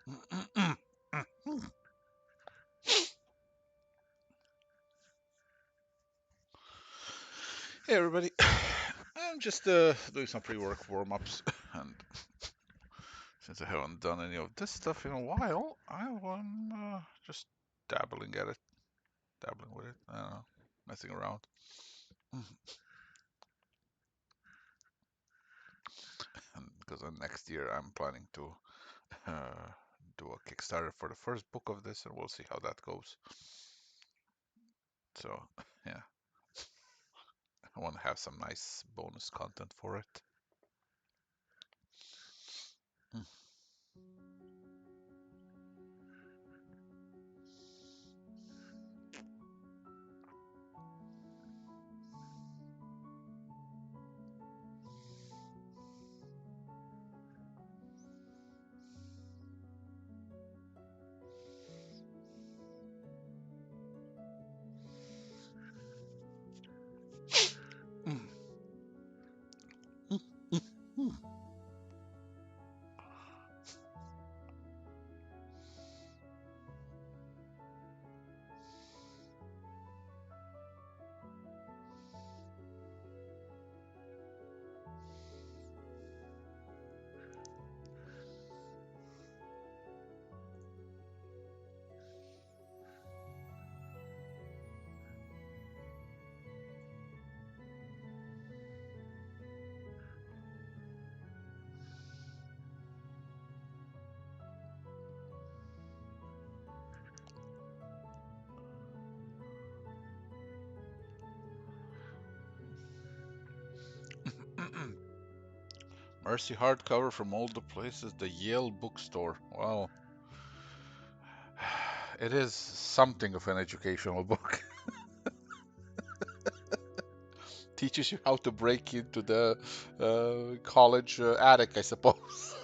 Hey everybody, I'm just doing some pre-work warm-ups, and since I haven't done any of this stuff in a while, I'm just dabbling at it, dabbling with it, I don't know, messing around. And because next year I'm planning to uh, do a Kickstarter for the first book of this, and we'll see how that goes. So yeah, I want to have some nice bonus content for it. Mercy hardcover from all the places, the Yale bookstore. Well, it is something of an educational book. Teaches you how to break into the college attic, I suppose.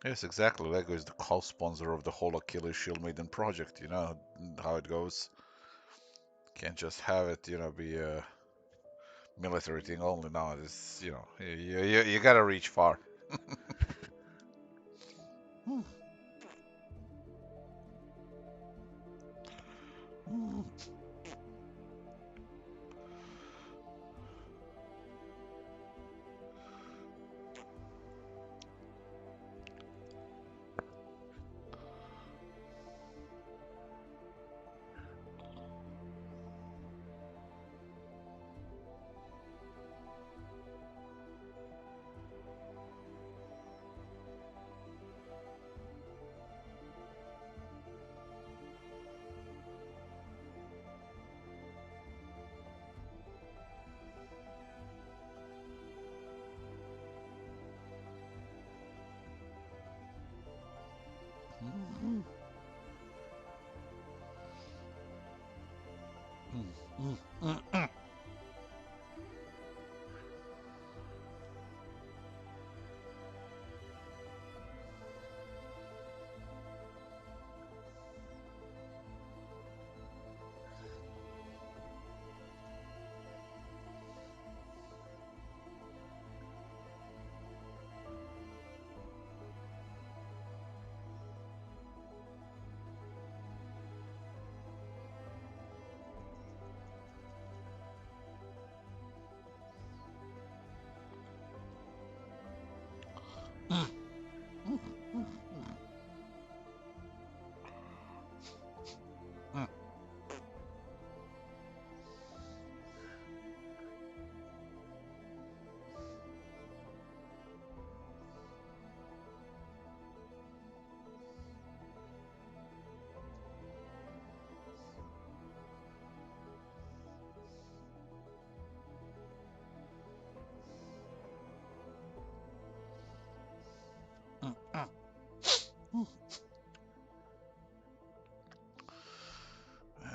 Yes, exactly. Lego is the co-sponsor of the whole Achilles Shield Maiden project. You know how it goes. Can't just have it, be a military thing only. No, this, you gotta reach far.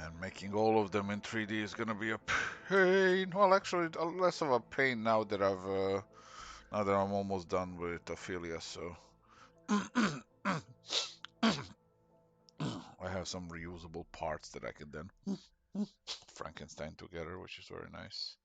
And making all of them in 3D is gonna be a pain. Well, actually, less of a pain now that I'm almost done with Ophelia. So I have some reusable parts that I can then Frankenstein together, which is very nice.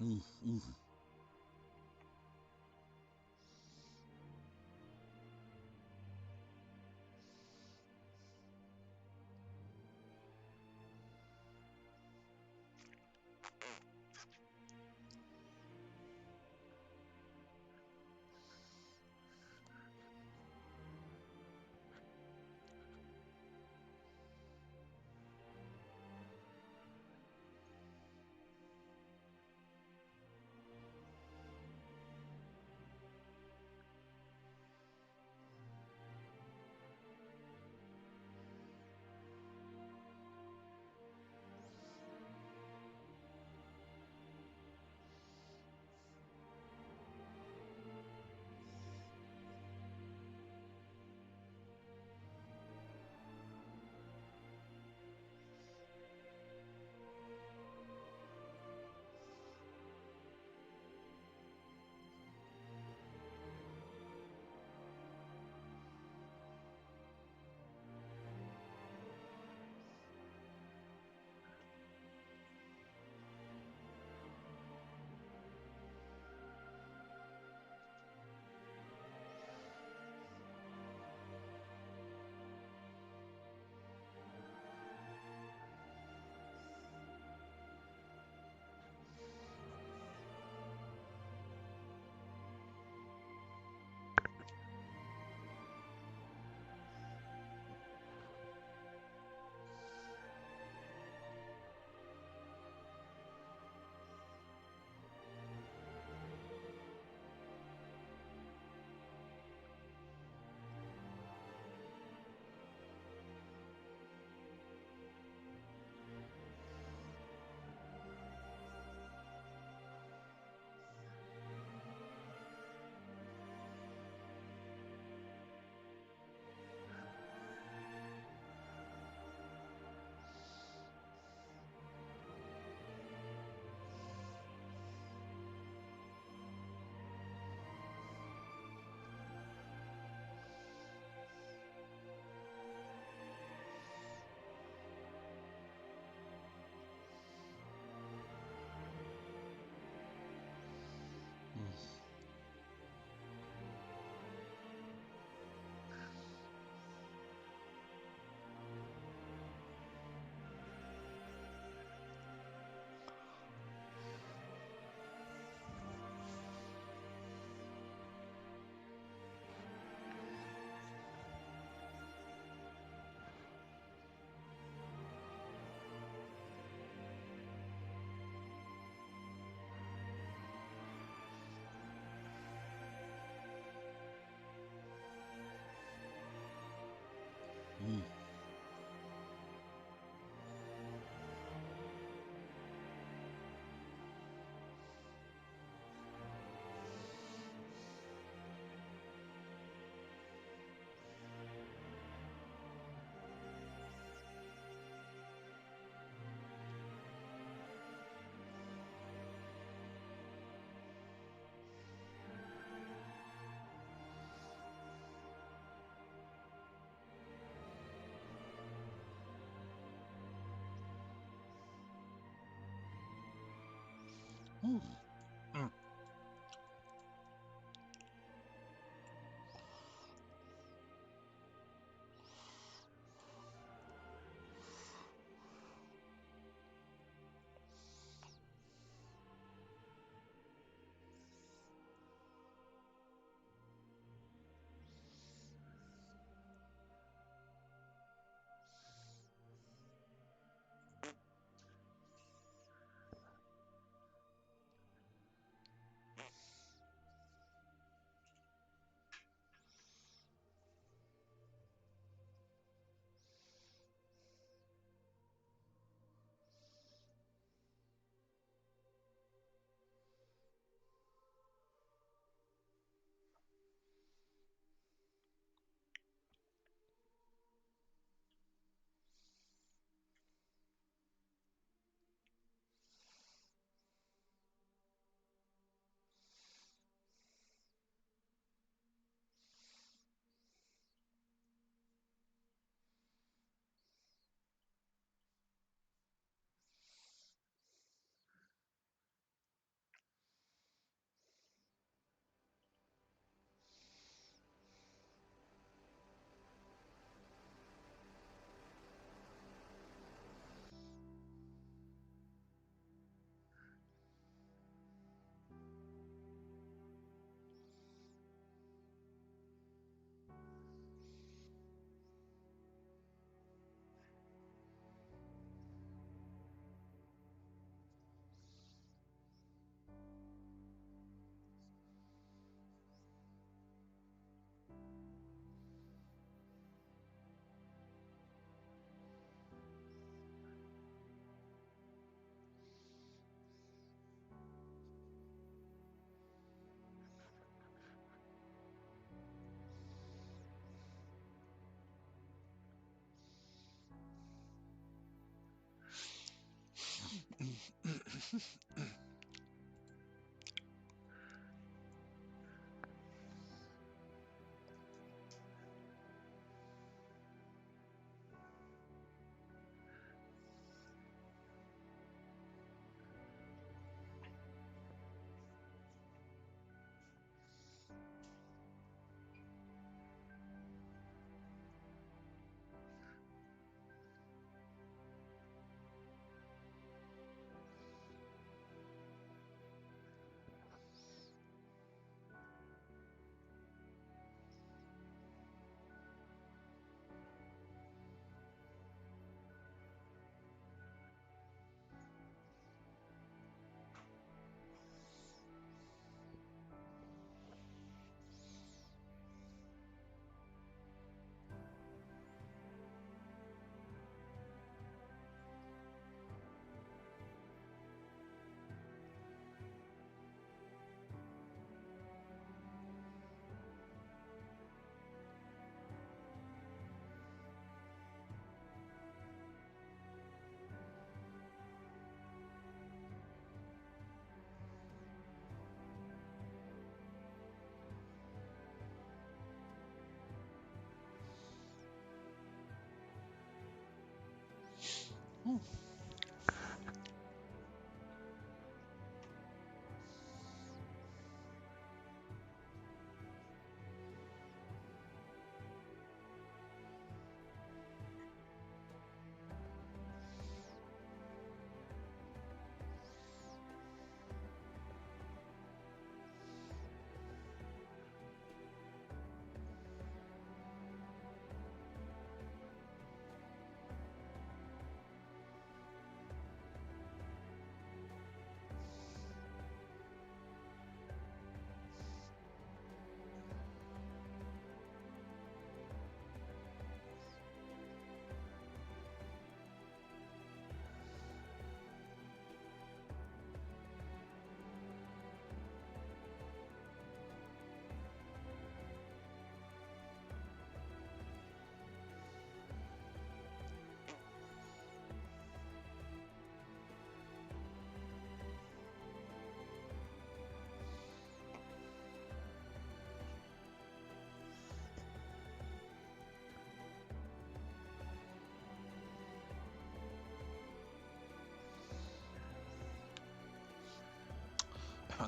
Mm, mm, mm, mm, Mm.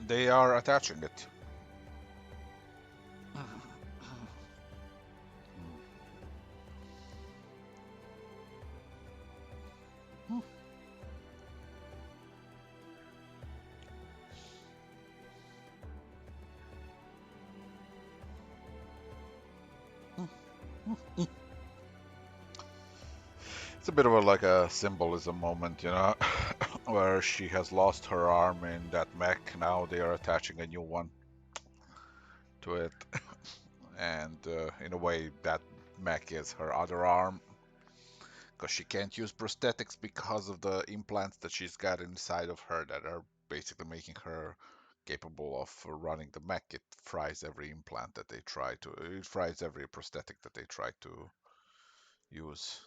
They are attaching it. It's a bit of a like a symbolism moment, you know, where she has lost her arm in that mech. Now they are attaching a new one to it, and in a way, that mech is her other arm because she can't use prosthetics because of the implants that she's got inside of her that are basically making her capable of running the mech. It fries every implant that they try to. It fries every prosthetic that they try to use.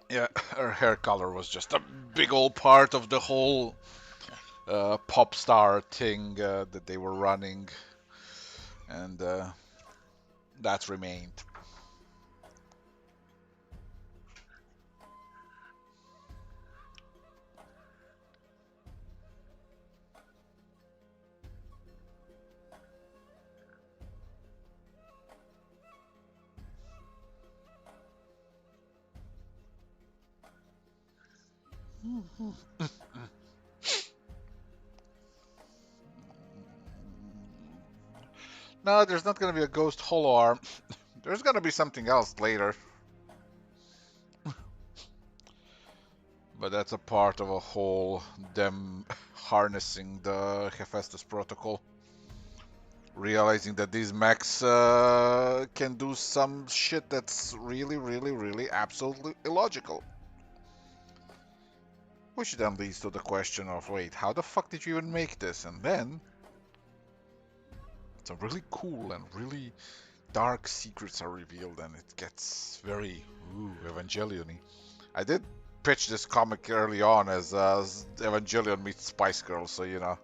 Yeah, her hair color was just a big old part of the whole pop star thing that they were running, and that's remained. No, there's not gonna be a ghost hollow arm. There's gonna be something else later, but that's a part of a whole them harnessing the Hephaestus protocol, realizing that these mechs can do some shit that's really, really, really absolutely illogical. Which then leads to the question of, wait, how the fuck did you even make this? And then it's a really cool and really dark secrets are revealed and it gets very Evangelion-y. I did pitch this comic early on as Evangelion meets Spice Girls, so you know.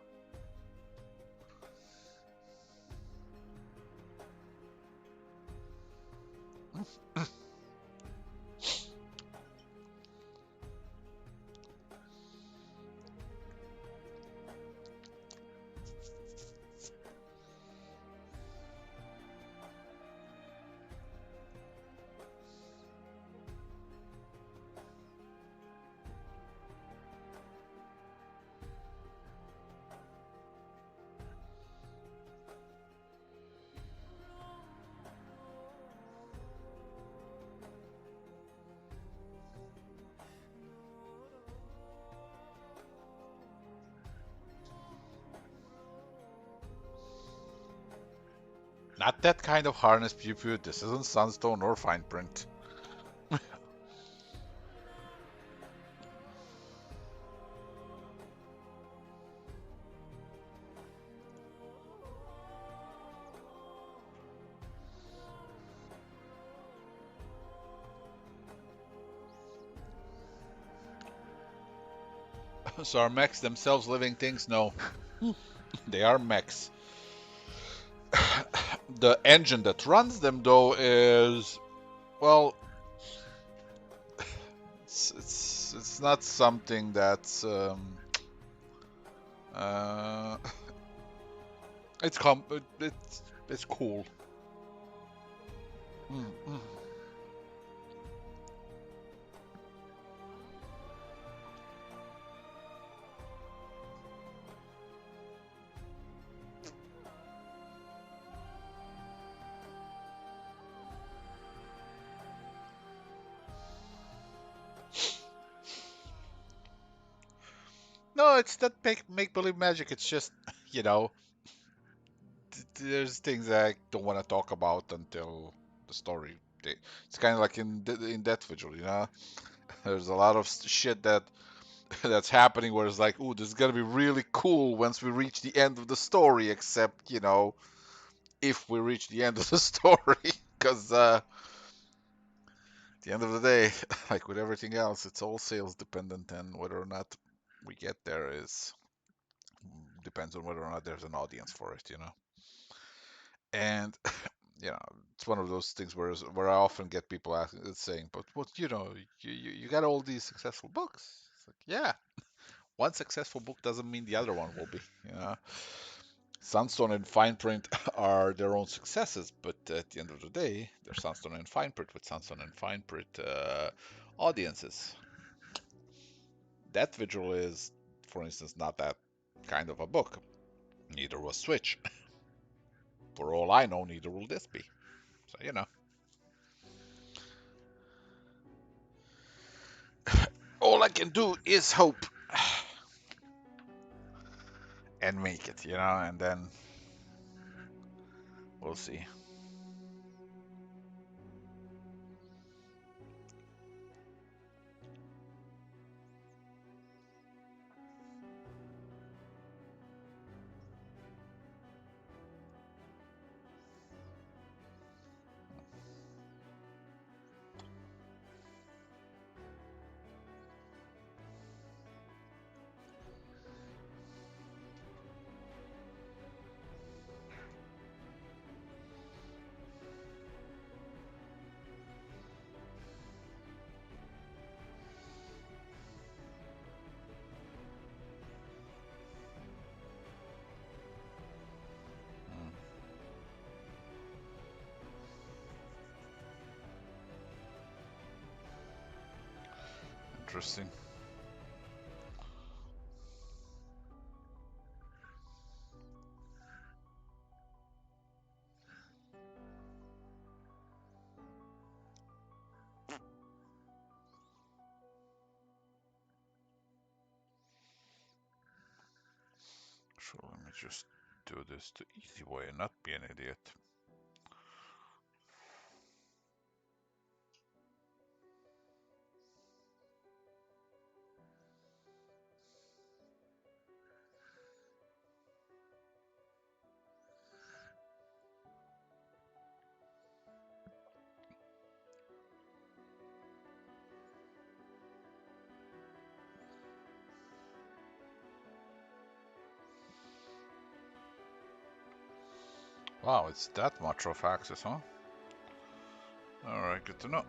Not that kind of harness, Pew Pew. This isn't Sunstone or fine print. So are mechs themselves living things? No, they are mechs. The engine that runs them, though, is well, it's not something that's uh, it's cool. Mm, mm. No, it's not make believe magic. It's just you know, there's things I don't want to talk about until the story. It's kind of like in Death Vigil, you know. There's a lot of shit that's happening where it's like, ooh, this is gonna be really cool once we reach the end of the story. Except, you know, if we reach the end of the story, because at the end of the day, like with everything else, it's all sales dependent, and whether or not we get there is depends on whether or not there's an audience for it, you know. And you know, it's one of those things where I often get people asking, saying, "But what, you know, you got all these successful books." It's like, yeah, one successful book doesn't mean the other one will be. You know, Sunstone and Fine Print are their own successes, but at the end of the day, they're Sunstone and Fine Print with Sunstone and Fine Print audiences. That Vigil is, for instance, not that kind of a book. Neither was Switch. For all I know, neither will this be. So you know, all I can do is hope and make it. You know, and then we'll see. Hmm, interesting. So let me just do this the easy way and not be an idiot. Wow, it's that much of access, huh? Alright, good to know.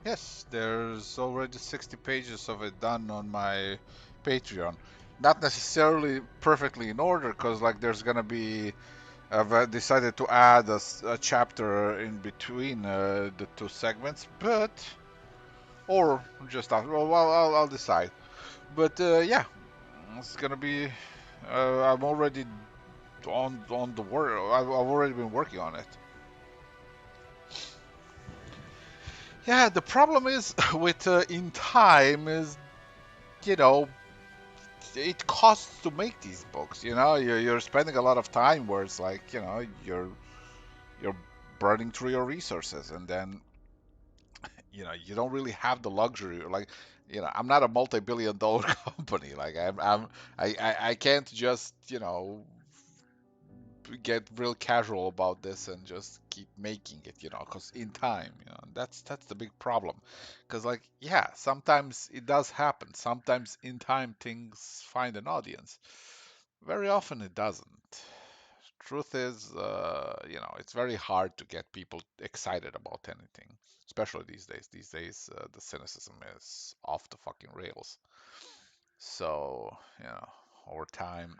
Yes, there's already 60 pages of it done on my Patreon. Not necessarily perfectly in order, because like there's gonna be I've decided to add a chapter in between the two segments, but or just after. Well, I'll decide. But yeah, it's gonna be. I'm already on the work. I've already been working on it. Yeah, the problem is with in time is you know it costs to make these books. You're spending a lot of time where it's like you're burning through your resources, and then you don't really have the luxury. Like, I'm not a multi-billion-dollar company. Like, I can't just get real casual about this and just keep making it. Because in time, that's the big problem. Because like, yeah, sometimes it does happen. Sometimes in time things find an audience. Very often it doesn't. Truth is, it's very hard to get people excited about anything, especially these days. These days, the cynicism is off the fucking rails. So, over time,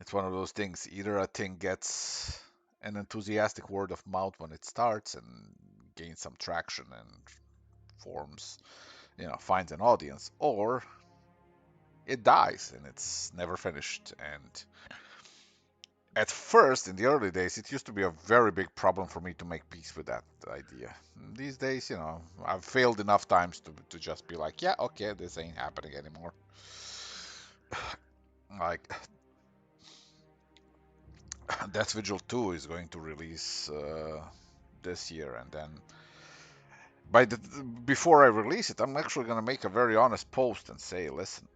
it's one of those things. Either a thing gets an enthusiastic word of mouth when it starts and gains some traction and forms, finds an audience, or it dies and it's never finished. And at first, in the early days, it used to be a very big problem for me to make peace with that idea. These days, I've failed enough times to just be like, yeah, okay, this ain't happening anymore. Like, Death Vigil 2 is going to release this year, and then before I release it, I'm actually going to make a very honest post and say, listen,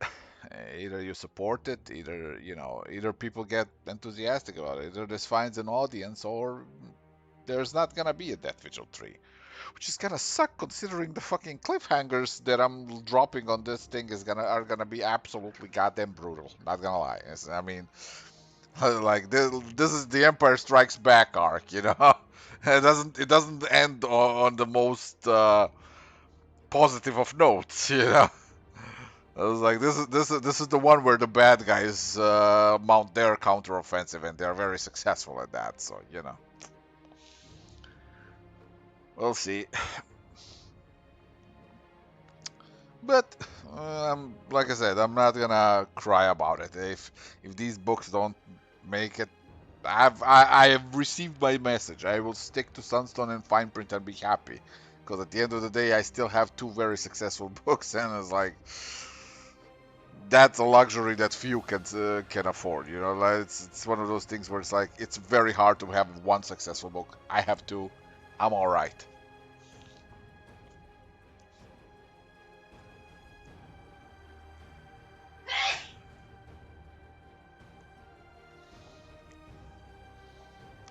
either you support it, either people get enthusiastic about it, either this finds an audience, or there's not gonna be a Death Vigil 3. Which is gonna suck considering the fucking cliffhangers that I'm dropping on this thing are gonna be absolutely goddamn brutal. Not gonna lie. I mean, like this is the Empire Strikes Back arc, It doesn't end on the most positive of notes, I was like, this is the one where the bad guys mount their counteroffensive, and they're very successful at that. So we'll see. But like I said, I'm not gonna cry about it. If these books don't make it, I have received my message. I will stick to Sunstone and Fine Print and be happy, because at the end of the day, I still have two very successful books, and it's like that's a luxury that few can afford. Like it's one of those things where it's like it's very hard to have one successful book. I have two. I'm all right.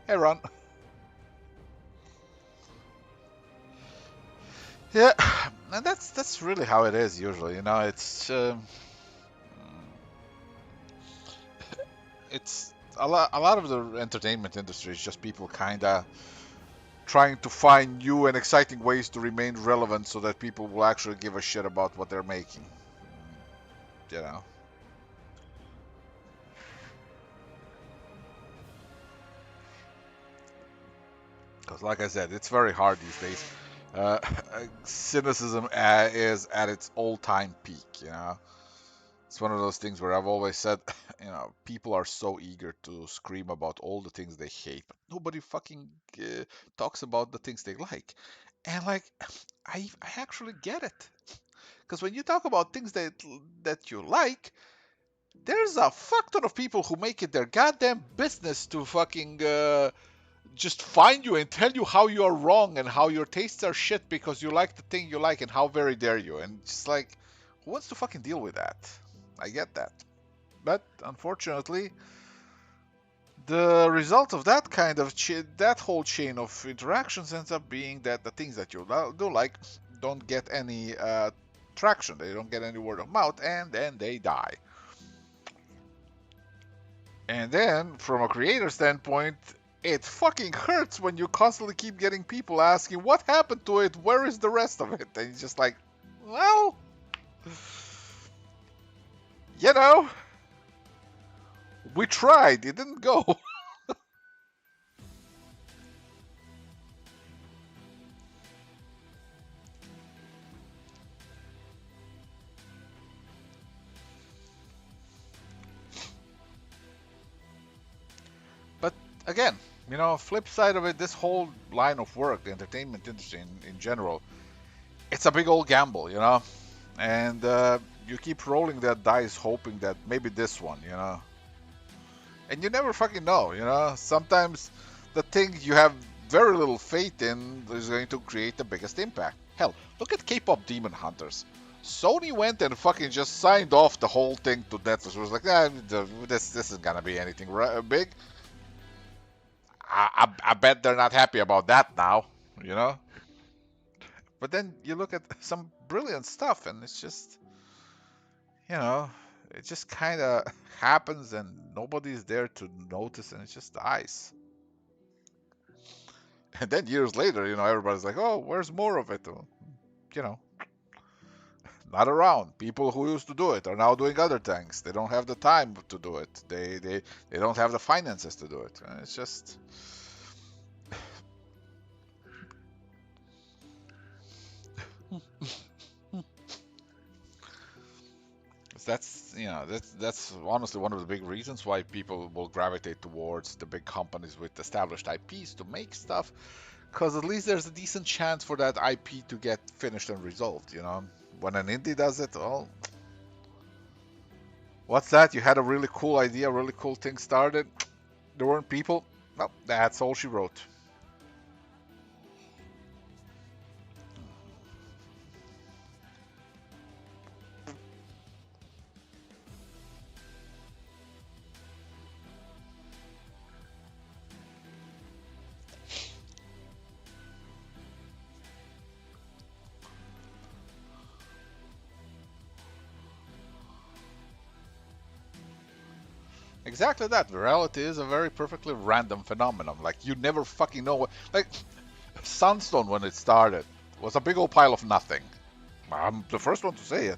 Hey, Ron. Yeah, and that's really how it is usually. It's it's a lot of the entertainment industry is just people kind of trying to find new and exciting ways to remain relevant so that people will actually give a shit about what they're making. You know, because like I said, it's very hard these days. Uh, cynicism is at its all-time peak. You know, it's one of those things where I've always said, people are so eager to scream about all the things they hate, but nobody fucking talks about the things they like. And like, I actually get it. Because when you talk about things that you like, there's a fuck ton of people who make it their goddamn business to fucking just find you and tell you how you are wrong and how your tastes are shit because you like the thing you like and how very dare you. And just like, who wants to fucking deal with that? I get that. But unfortunately, the result of that kind of that whole chain of interactions ends up being that the things that you do like don't get any traction. They don't get any word of mouth, and then they die. And then, from a creator standpoint, it fucking hurts when you constantly keep getting people asking, what happened to it? Where is the rest of it? And it's just like, well, you know, we tried. It didn't go. But again, flip side of it, this whole line of work, the entertainment industry in general, it's a big old gamble, And you keep rolling that dice hoping that maybe this one. And you never fucking know. Sometimes the thing you have very little faith in is going to create the biggest impact. Hell, look at K-pop Demon Hunters. Sony went and fucking just signed off the whole thing to Netflix. It was like, this isn't gonna be anything big. I bet they're not happy about that now, you know. But then you look at some brilliant stuff, and it's just, you know, it just kind of happens, and nobody's there to notice, and it just dies. And then years later, everybody's like, "Oh, where's more of it?" You know, not around. People who used to do it are now doing other things. They don't have the time to do it. They don't have the finances to do it. And it's just that's honestly one of the big reasons why people will gravitate towards the big companies with established IPs to make stuff, because at least there's a decent chance for that IP to get finished and resolved. When an indie does it, well, what's that? You had a really cool idea, a really cool thing started. There weren't people. Well, that's all she wrote. Exactly that. Virality is a very perfectly random phenomenon. Like, you never fucking know what. Like, Sunstone, when it started, was a big old pile of nothing. I'm the first one to say it.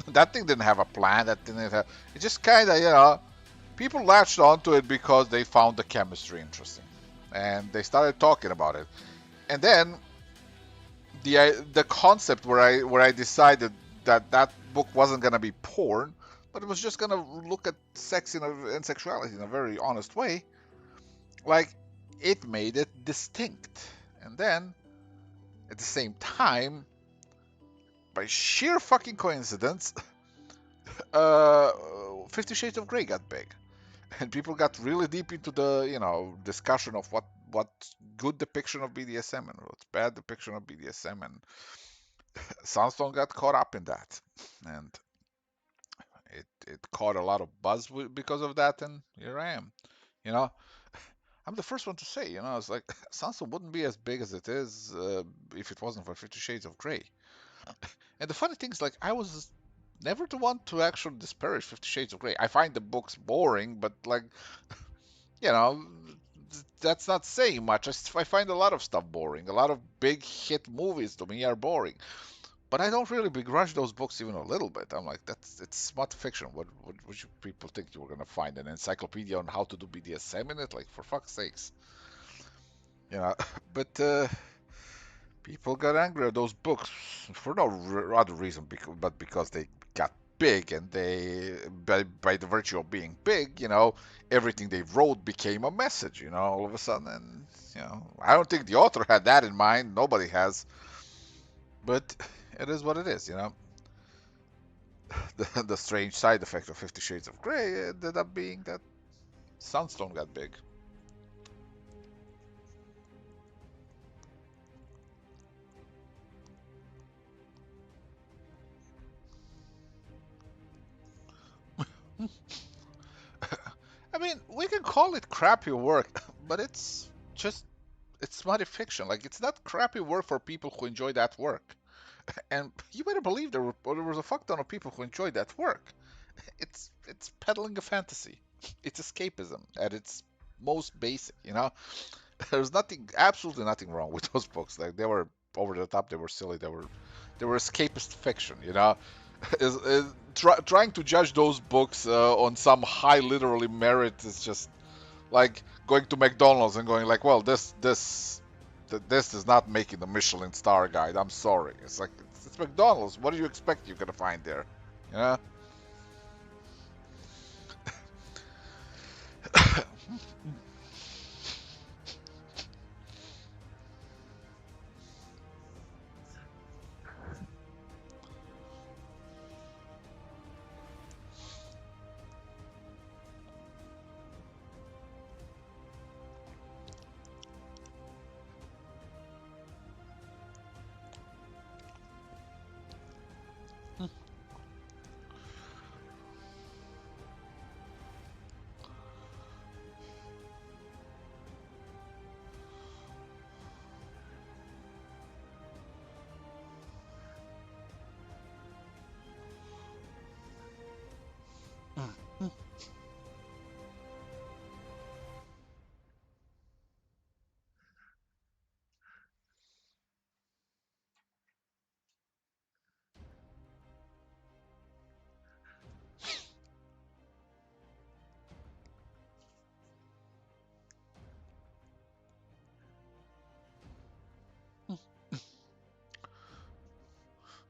That thing didn't have a plan. That didn't have. It just kind of, people latched onto it because they found the chemistry interesting, and they started talking about it. And then the concept where I decided that that book wasn't gonna be porn, but it was just gonna look at sex and sexuality in a very honest way. Like, it made it distinct, and then at the same time, by sheer fucking coincidence, uh, 50 Shades of Grey got big, and people got really deep into the discussion of what's good depiction of BDSM and what's bad depiction of BDSM, and Sunstone got caught up in that, and it caught a lot of buzz because of that, and here I am. You know, I'm the first one to say, it's like Sunstone wouldn't be as big as it is if it wasn't for 50 Shades of Grey. And the funny thing is, like, I was never the one to actually disparage Fifty Shades of Grey. I find the books boring, but like, you know, that's not saying much. I find a lot of stuff boring. A lot of big hit movies to me are boring. But I don't really begrudge those books even a little bit. I'm like, it's smart fiction. What would you people think you were gonna find an encyclopedia on how to do BDSM in it? Like, for fuck's sakes, you know. But people got angry at those books for no other reason, but because they got big, and they, by the virtue of being big, everything they wrote became a message. All of a sudden, and I don't think the author had that in mind. Nobody has, but it is what it is. The strange side effect of Fifty Shades of Grey ended up being that Sunstone got big. I mean, we can call it crappy work, but just it's smutty fiction. Like, it's not crappy work for people who enjoy that work. And you better believe there was a fuck ton of people who enjoyed that work. It's peddling a fantasy. It's escapism at its most basic. There's absolutely nothing wrong with those books. Like, they were over the top, they were silly, they were escapist fiction. Trying to judge those books on some high literary merit is just like going to McDonald's and going like, well, this is not making the Michelin star guide. I'm sorry. It's like, it's McDonald's. What do you expect you're gonna find there? Yeah.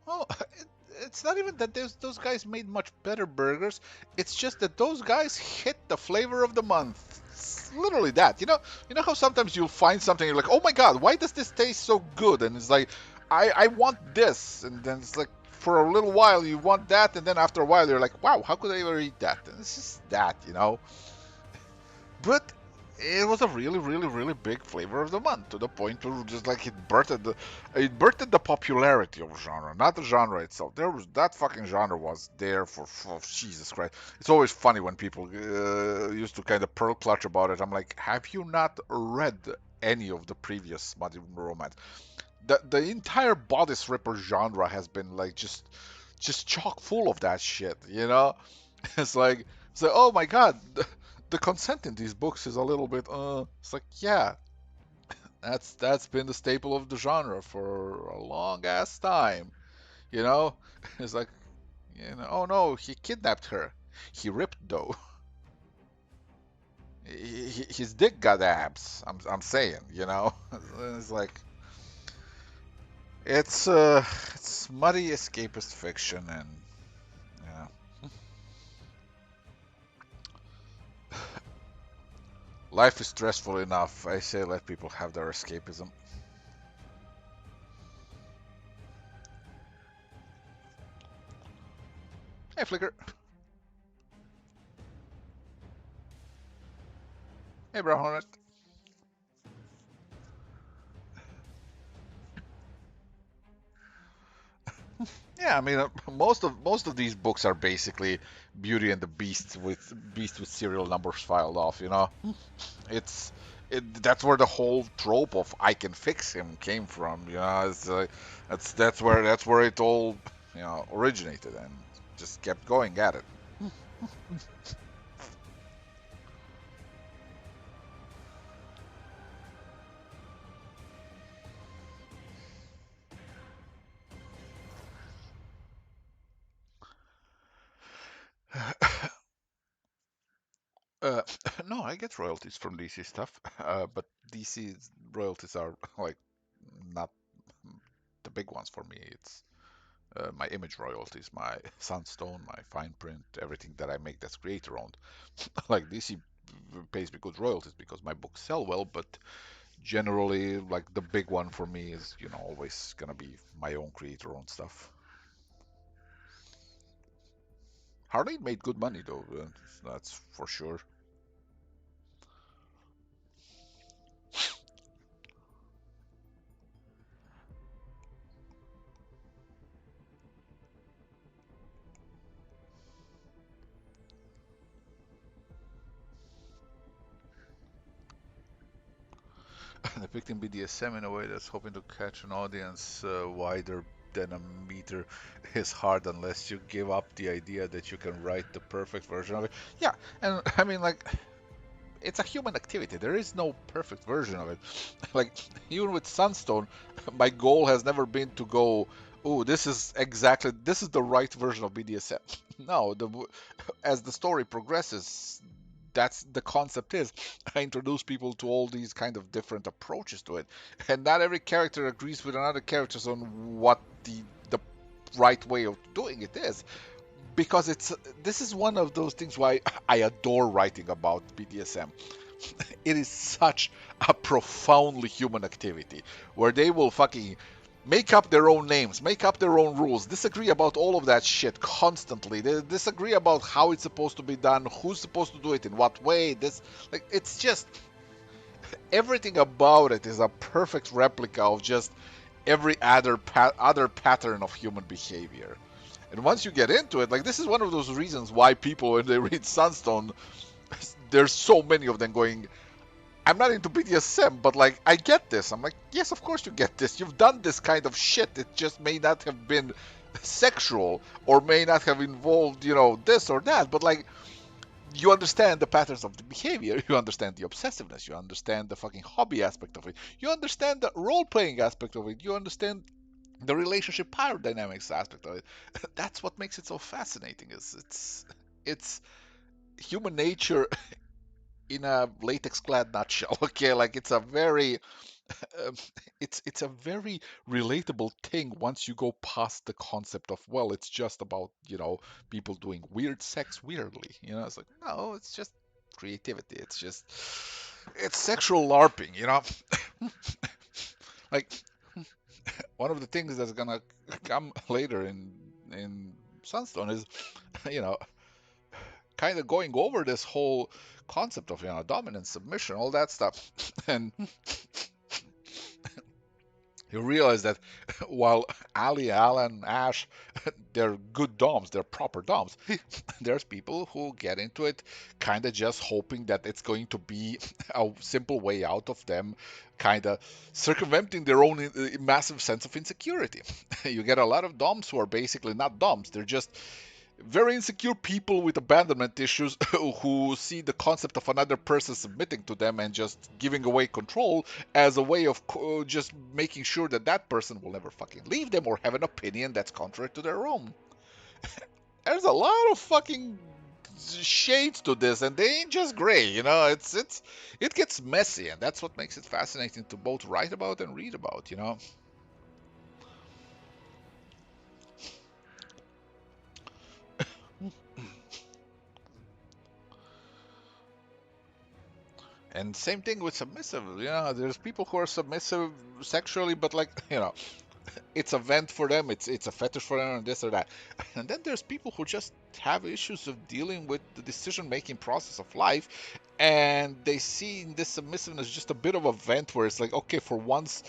Well, it's not even that those guys made much better burgers. It's just that those guys hit the flavor of the month. It's literally that. You know how sometimes you'll find something, you're like, oh my god, why does this taste so good? And it's like, I want this, and then it's like, for a little while you want that, and then after a while you're like, wow, how could I ever eat that? And it's just that. But it was a really, really, really big flavor of the month, to the point where just like it birthed the popularity of genre, not the genre itself. There was that fucking genre was there for Jesus Christ. It's always funny when people used to kind of pearl clutch about it. I'm like, have you not read any of the previous modern romance? The entire bodice ripper genre has been like just chock full of that shit. It's like, oh my god, the consent in these books is a little bit. It's like, yeah, that's been the staple of the genre for a long ass time. You know, it's like, oh no, he kidnapped her. He ripped though. His dick got abs. I'm saying. It's like, it's muddy escapist fiction, and yeah. Life is stressful enough. I say let people have their escapism. Hey, Flicker. Hey, Brown Hornet. Yeah, I mean, most of these books are basically Beauty and the Beast with serial numbers filed off. It's that's where the whole trope of I can fix him came from. It's that's where it all originated. And just kept going at it. Uh, no, I get royalties from DC stuff, but DC royalties are like not the big ones for me. It's my image royalties, my Sunstone, my fine print, everything that I make that's creator owned. Like DC pays me good royalties because my books sell well, but generally, like the big one for me is, always gonna be my own creator owned stuff. Harley made good money though, that's for sure. Depicting BDSM in a way that's hoping to catch an audience wider than a meter is hard unless you give up the idea that you can write the perfect version of it. Yeah, and I mean, like, it's a human activity. There is no perfect version of it. Like, even with Sunstone, my goal has never been to go, oh, this is the right version of BDSM. No, as the story progresses, that's the concept is. I introduce people to all these kind of different approaches to it, and not every character agrees with another character on what the right way of doing it is. Because this is one of those things why I adore writing about BDSM. It is such a profoundly human activity where they will fucking make up their own names, make up their own rules, disagree about all of that shit constantly. They disagree about how it's supposed to be done, who's supposed to do it in what way. It's just everything about it is a perfect replica of just every other pattern of human behavior. And once you get into it, like this is one of those reasons why people when they read Sunstone, there's so many of them going, I'm not into BDSM, but like I get this. I'm like, yes, of course you get this. You've done this kind of shit. It just may not have been sexual or may not have involved, this or that. But like, you understand the patterns of the behavior. You understand the obsessiveness. You understand the fucking hobby aspect of it. You understand the role playing aspect of it. You understand the relationship power dynamics aspect of it. That's what makes it so fascinating. Is it's human nature in a latex clad nutshell. Okay, like um, it's a very relatable thing once you go past the concept of, well, it's just about people doing weird sex weirdly. It's like, no, it's just creativity. It's sexual larping. Like, one of the things that's gonna come later in Sunstone is you know kind of going over this whole concept of dominance, submission, all that stuff. And you realize that while Ali, Alan, Ash, they're good DOMs, they're proper DOMs, there's people who get into it kind of just hoping that it's going to be a simple way out of them kind of circumventing their own massive sense of insecurity. You get a lot of DOMs who are basically not DOMs, they're just very insecure people with abandonment issues who see the concept of another person submitting to them and just giving away control as a way of just making sure that that person will never fucking leave them or have an opinion that's contrary to their own. There's a lot of fucking shades to this, and they ain't just gray. It gets messy, and that's what makes it fascinating to both write about and read about. And same thing with submissive. There's people who are submissive sexually, but like, it's a vent for them, it's a fetish for them, and this or that. And then there's people who just have issues of dealing with the decision-making process of life, and they see in this submissiveness just a bit of a vent where it's like, okay, for once,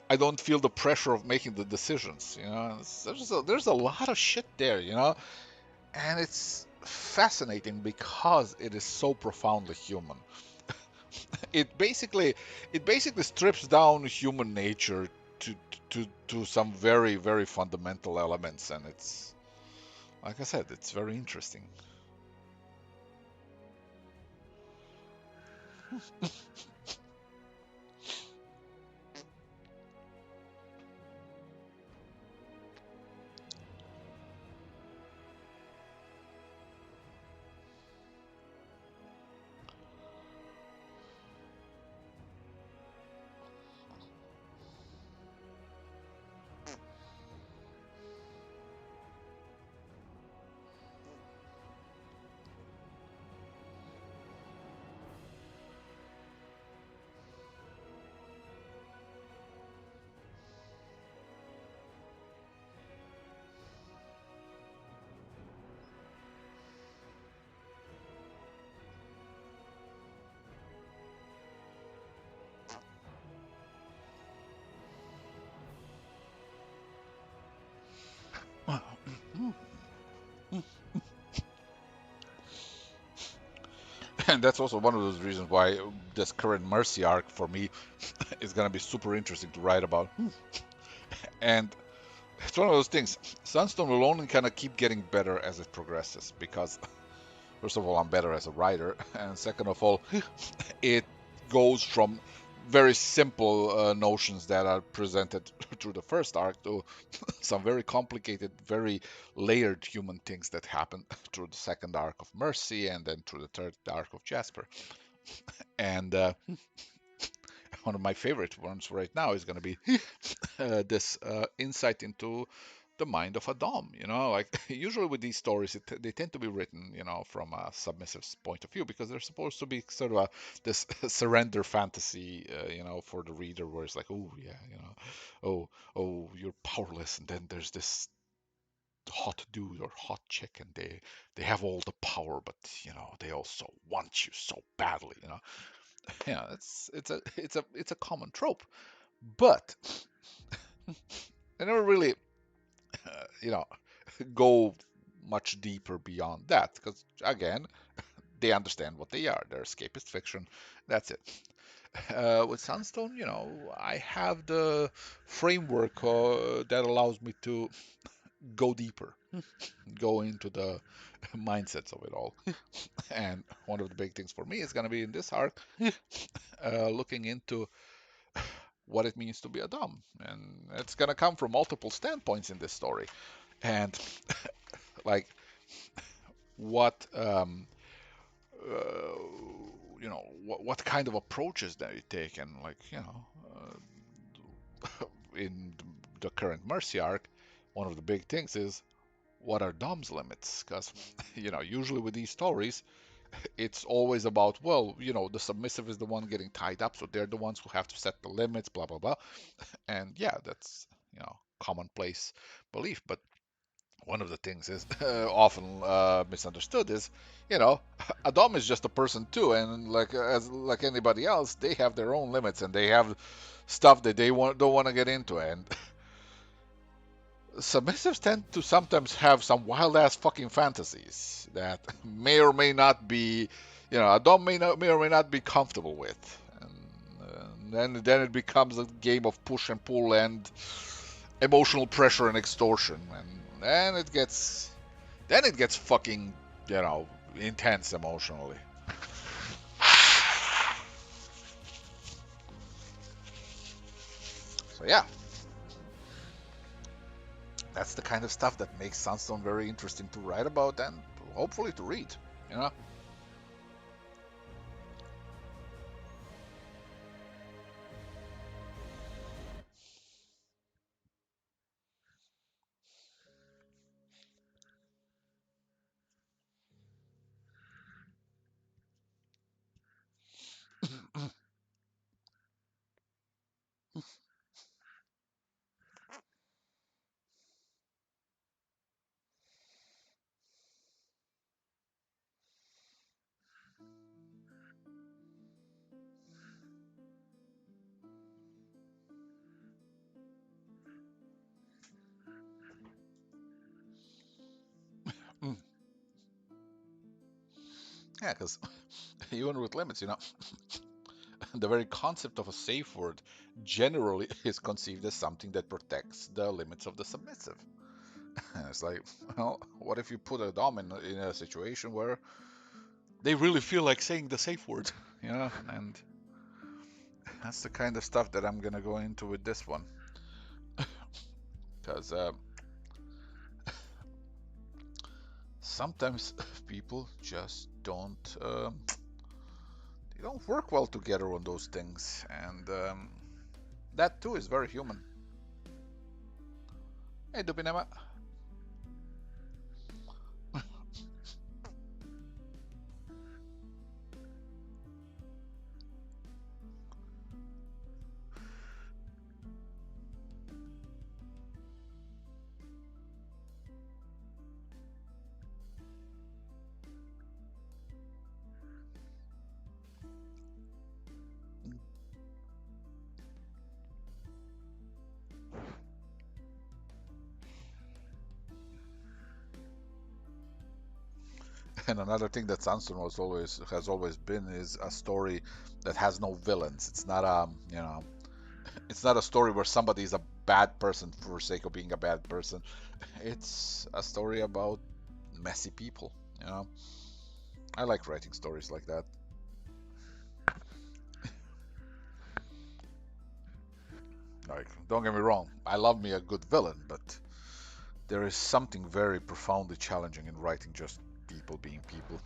I don't feel the pressure of making the decisions. There's a lot of shit there, and it's fascinating because it is so profoundly human. it basically it basically strips down human nature to some very very fundamental elements, and it's like I said, it's very interesting. And that's also one of those reasons why this current Mercy arc for me is going to be super interesting to write about. And it's one of those things. Sunstone will only kind of keep getting better as it progresses because, first of all, I'm better as a writer, and second of all, it goes from very simple notions that are presented through the first arc to some very complicated, very layered human things that happen through the second arc of Mercy and then through the third arc of Jasper. And one of my favorite ones right now is going to be this insight into the mind of a dom. Like usually with these stories, they tend to be written, from a submissive's point of view because they're supposed to be sort of this surrender fantasy, for the reader, where it's like, oh yeah, oh you're powerless, and then there's this hot dude or hot chick, and they have all the power, but they also want you so badly. Yeah, it's a common trope, but they never really, you know, go much deeper beyond that because again, they understand what they are. They're escapist fiction. That's it. With Sunstone, I have the framework that allows me to go deeper, go into the mindsets of it all. And one of the big things for me is going to be in this arc, looking into what it means to be a dom, and it's going to come from multiple standpoints in this story. And like what uh, what kind of approaches that you take, and like in the current Mercy arc, one of the big things is what are Dom's limits? Because usually with these stories, it's always about, well, the submissive is the one getting tied up, so they're the ones who have to set the limits, blah blah blah. And yeah, that's commonplace belief. But one of the things is often misunderstood is, you know, a dom is just a person too, and like anybody else, they have their own limits and they have stuff that they don't want to get into. And submissives tend to sometimes have some wild ass fucking fantasies that may or may not be, a dom may or may not be comfortable with. And then it becomes a game of push and pull and emotional pressure and extortion, and then it gets fucking, intense emotionally. So yeah, that's the kind of stuff that makes Sunstone very interesting to write about and hopefully to read. You know. Yeah, because even with limits, the very concept of a safe word generally is conceived as something that protects the limits of the submissive. And it's like, well, what if you put a dom in a situation where they really feel like saying the safe word, you know? And that's the kind of stuff that I'm gonna go into with this one, because sometimes people just they don't work well together on those things, and that too is very human. Hey, Dubinema. And another thing that Sanson has always been is a story that has no villains. It's not it's not a story where somebody is a bad person for sake of being a bad person. It's a story about messy people, you know. I like writing stories like that. Like, don't get me wrong, I love me a good villain, but there is something very profoundly challenging in writing just people being people.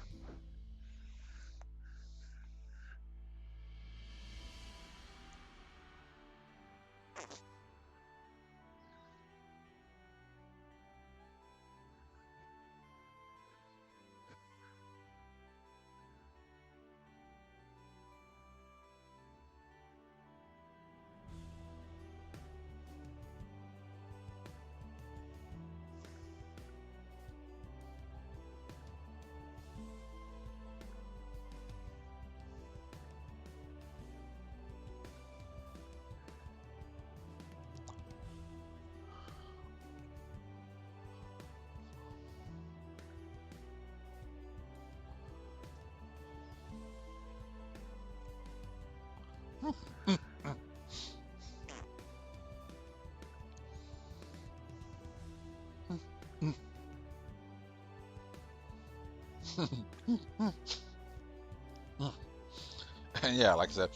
And yeah, like I said,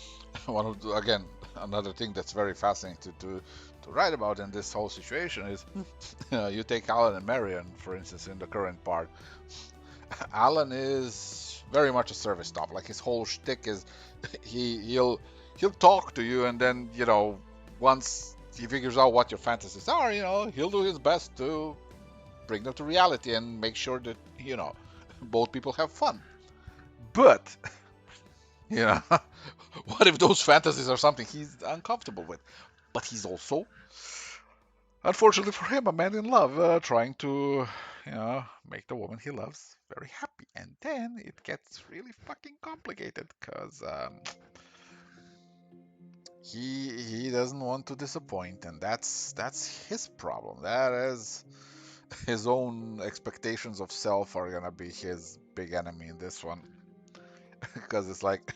again, another thing that's very fascinating to write about in this whole situation is, you take Alan and Marion, for instance, in the current part. Alan is very much a service dog. Like, his whole shtick is he'll talk to you, and then, once he figures out what your fantasies are, he'll do his best to bring them to reality and make sure that both people have fun. But you know, what if those fantasies are something he's uncomfortable with? But he's also, unfortunately for him, a man in love, trying to, make the woman he loves very happy. And then it gets really fucking complicated because he doesn't want to disappoint, and that's his problem. That is his own expectations of self are gonna be his big enemy in this one, because it's like,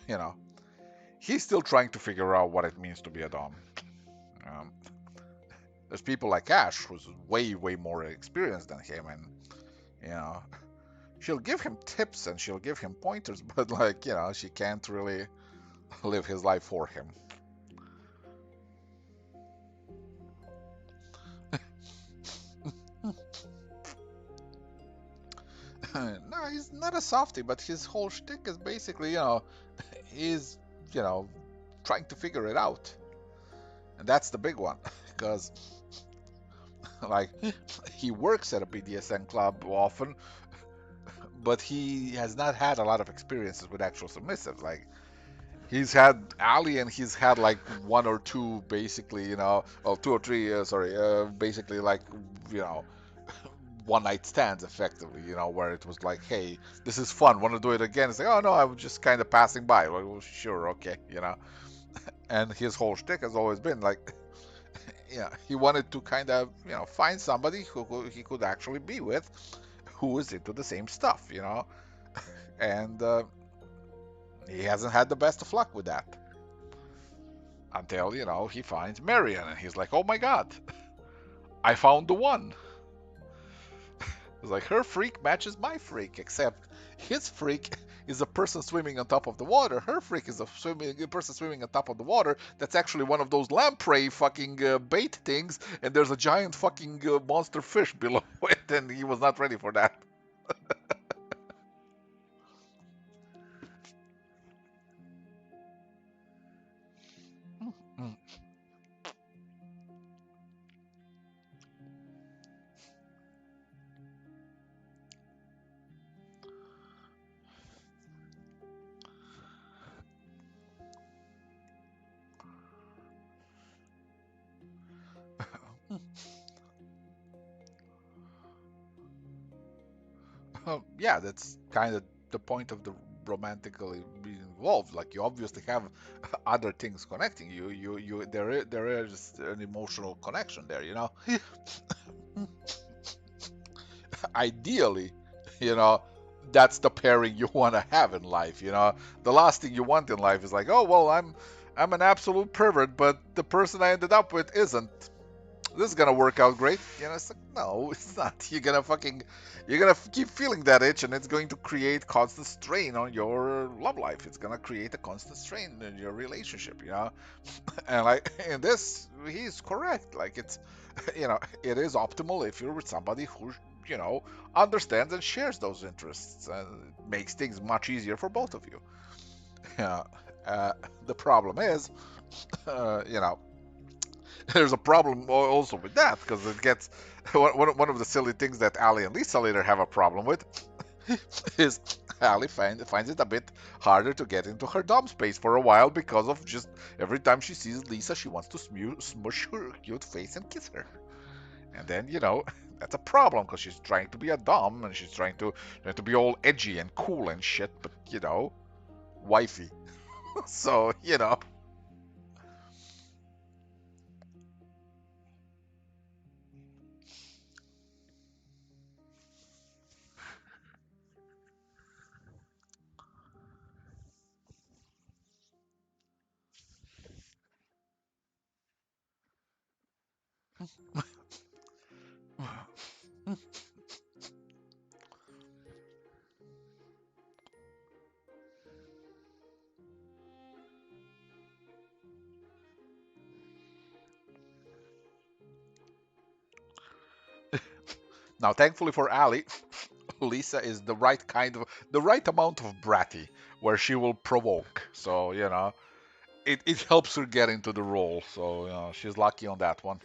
he's still trying to figure out what it means to be a dom. Um, there's people like Ash who's way way more experienced than him, and you know she'll give him tips and she'll give him pointers, but like, she can't really live his life for him. No, he's not a softie, but his whole shtick is basically, he's, you know, trying to figure it out. And that's the big one. Because, like, he works at a BDSM club often, but he has not had a lot of experiences with actual submissives. Like, he's had Ali, and he's had like one or two, basically, well, two or three, sorry, basically, like, you know, one night stands effectively, where it was like, hey, this is fun, want to do it again? It's like, oh no, I was just kind of passing by. Like, well, sure, okay. And his whole shtick has always been like, yeah, he wanted to kind of, find somebody who he could actually be with, who is into the same stuff. And he hasn't had the best of luck with that until, he finds Marion, and he's like, oh my god, I found the one. It's like her freak matches my freak, except his freak is a person swimming on top of the water. Her freak is a person swimming on top of the water. That's actually one of those lamprey fucking bait things, and there's a giant fucking monster fish below it, and he was not ready for that. Yeah, that's kind of the point of the romantically being involved. Like you obviously have other things connecting you. There is an emotional connection there. Ideally, you know, that's the pairing you want to have in life. The last thing you want in life is like, oh well, I'm an absolute pervert, but the person I ended up with isn't. This is gonna work out great. It's like, no, it's not. You're gonna keep feeling that itch, and it's going to create constant strain on your love life. It's gonna create a constant strain in your relationship. And like in this, he's correct. Like it is optimal if you're with somebody who, you know, understands and shares those interests, and it makes things much easier for both of you. Yeah. Uh, the problem is, you know, there's a problem also with that because it gets one of the silly things that Ali and Lisa later have a problem with is Ali finds it a bit harder to get into her dom space for a while because of just every time she sees Lisa, she wants to smush her cute face and kiss her. And then, that's a problem because she's trying to be a dom and she's trying to be all edgy and cool and shit, but wifey. So, now thankfully for Ali, Lisa is the right amount of bratty where she will provoke. So, it helps her get into the role. So, she's lucky on that one.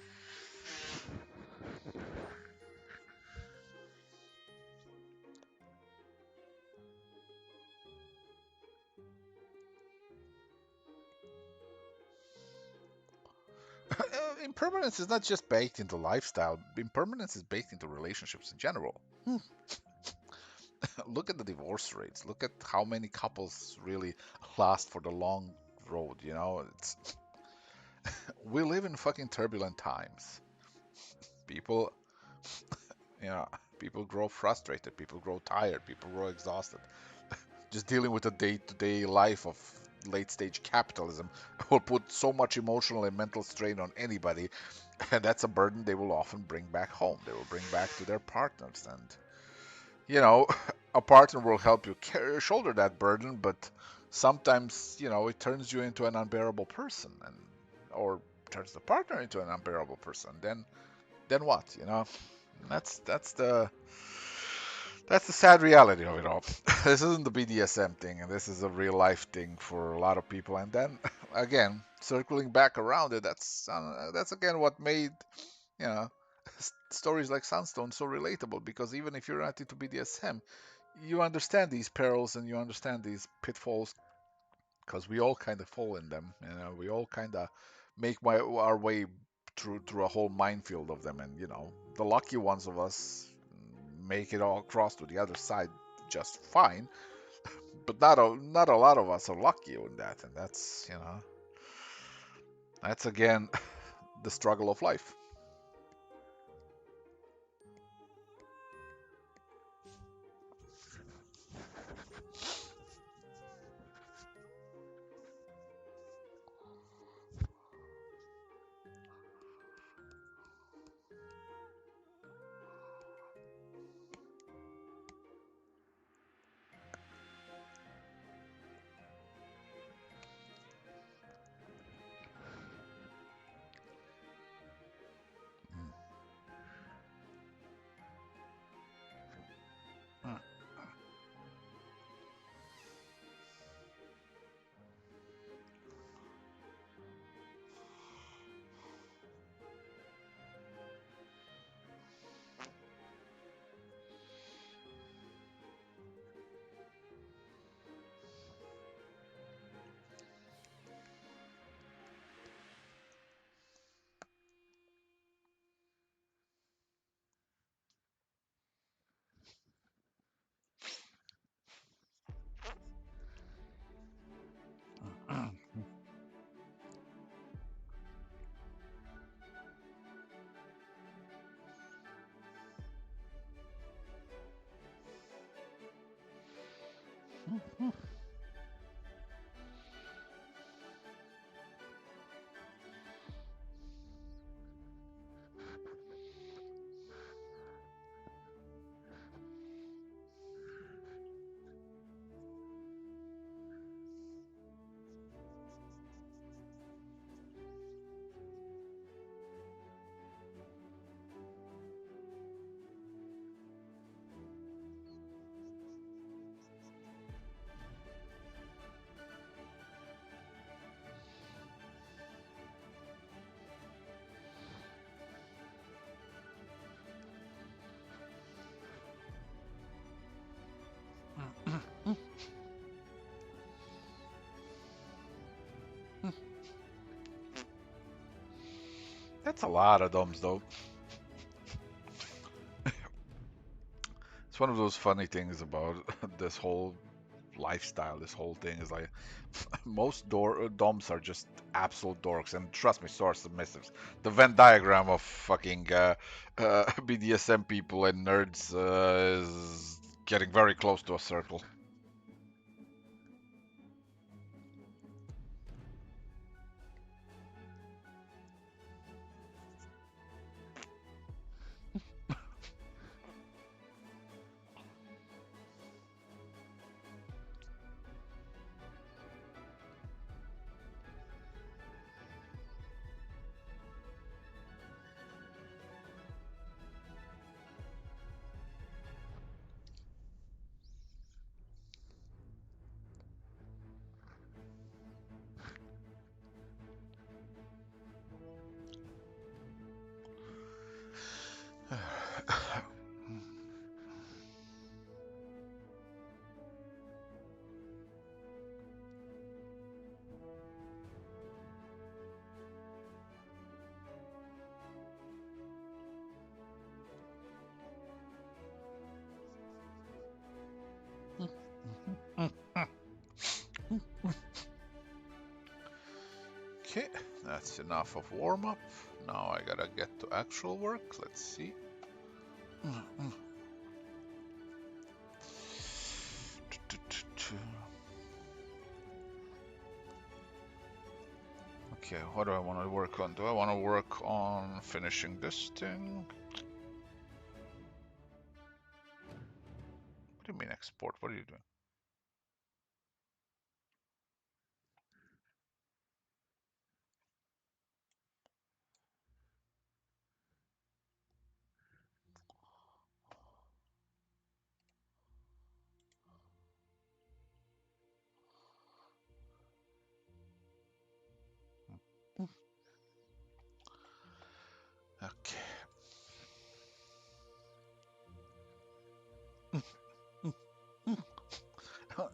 Impermanence is not just baked into lifestyle, impermanence is baked into relationships in general. Look at the divorce rates. Look at how many couples really last for the long road. We live in fucking turbulent times. People, yeah, people grow frustrated, people grow tired, people grow exhausted. Just dealing with the day-to-day life of late-stage capitalism will put so much emotional and mental strain on anybody, and that's a burden they will often bring back home. They will bring back to their partners, and you know, a partner will help you shoulder that burden, but sometimes, it turns you into an unbearable person, or turns the partner into an unbearable person. Then what? That's the sad reality of it all. This isn't the BDSM thing, and this is a real life thing for a lot of people. And then again, circling back around it, that's again what made you know stories like Sunstone so relatable, because even if you're not into BDSM, you understand these perils and you understand these pitfalls because we all kind of fall in them. We all kind of make our way through a whole minefield of them, and the lucky ones of us make it all across to the other side just fine. But not a lot of us are lucky in that, and that's again the struggle of life. That's a lot of thumbs, though. It's one of those funny things about this whole lifestyle. This whole thing is like most doms are just absolute dorks, and trust me, so are submissives. The Venn diagram of fucking BDSM people and nerds is getting very close to a circle. Okay, that's enough of warm up. Now I gotta get to actual work. Let's see. Okay, what do I want to work on? Do I want to work on finishing this thing? What do you mean export? What are you doing? Okay.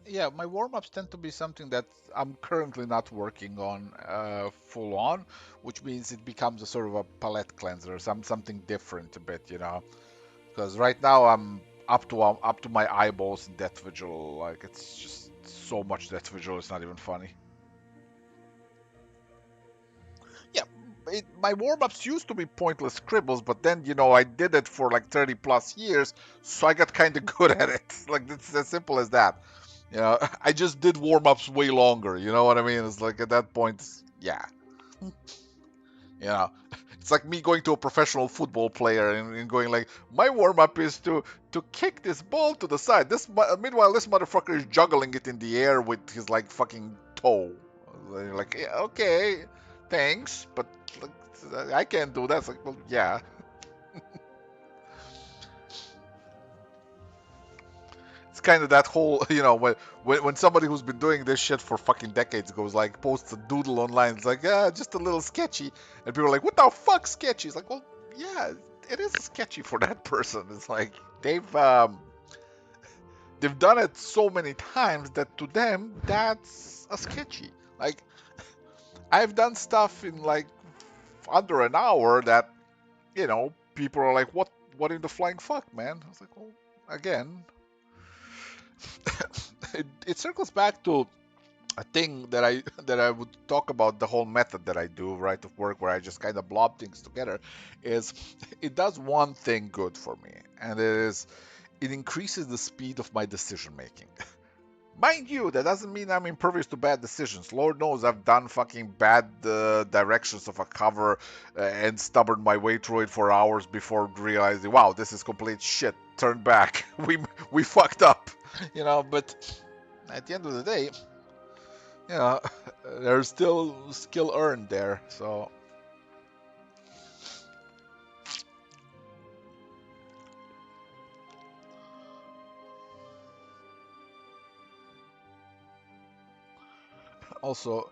Yeah, my warm-ups tend to be something that I'm currently not working on full on, which means it becomes a sort of a palette cleanser, something different a bit, you know. Because right now I'm up to my eyeballs in Death Vigil. Like it's just so much Death Vigil, it's not even funny. Yeah, my warm-ups used to be pointless scribbles, but then I did it for like 30 plus years, so I got kind of good at it. Like it's as simple as that. I just did warm-ups way longer. You know what I mean? It's like at that point, yeah. You know, it's like me going to a professional football player and going like, my warm-up is to kick this ball to the side. Meanwhile, this motherfucker is juggling it in the air with his like fucking toe. Like, yeah, okay, thanks, but like, I can't do that. It's like, well, yeah. It's kind of that whole, when somebody who's been doing this shit for fucking decades goes like posts a doodle online, it's like, just a little sketchy, and people are like, what the fuck, sketchy? It's like, well, yeah, it is sketchy for that person. It's like they've done it so many times that to them that's a sketchy. Like I've done stuff in like under an hour that people are like, what in the flying fuck, man? I was like, well, again, it circles back to a thing that I would talk about, the whole method that I do right of work, where I just kind of blob things together. Is it does one thing good for me, and it increases the speed of my decision making. Mind you, that doesn't mean I'm impervious to bad decisions. Lord knows I've done fucking bad directions of a cover and stubborned my way through it for hours before realizing, wow, this is complete shit. Turn back. We fucked up. But at the end of the day, you know, there's still skill earned there. So also,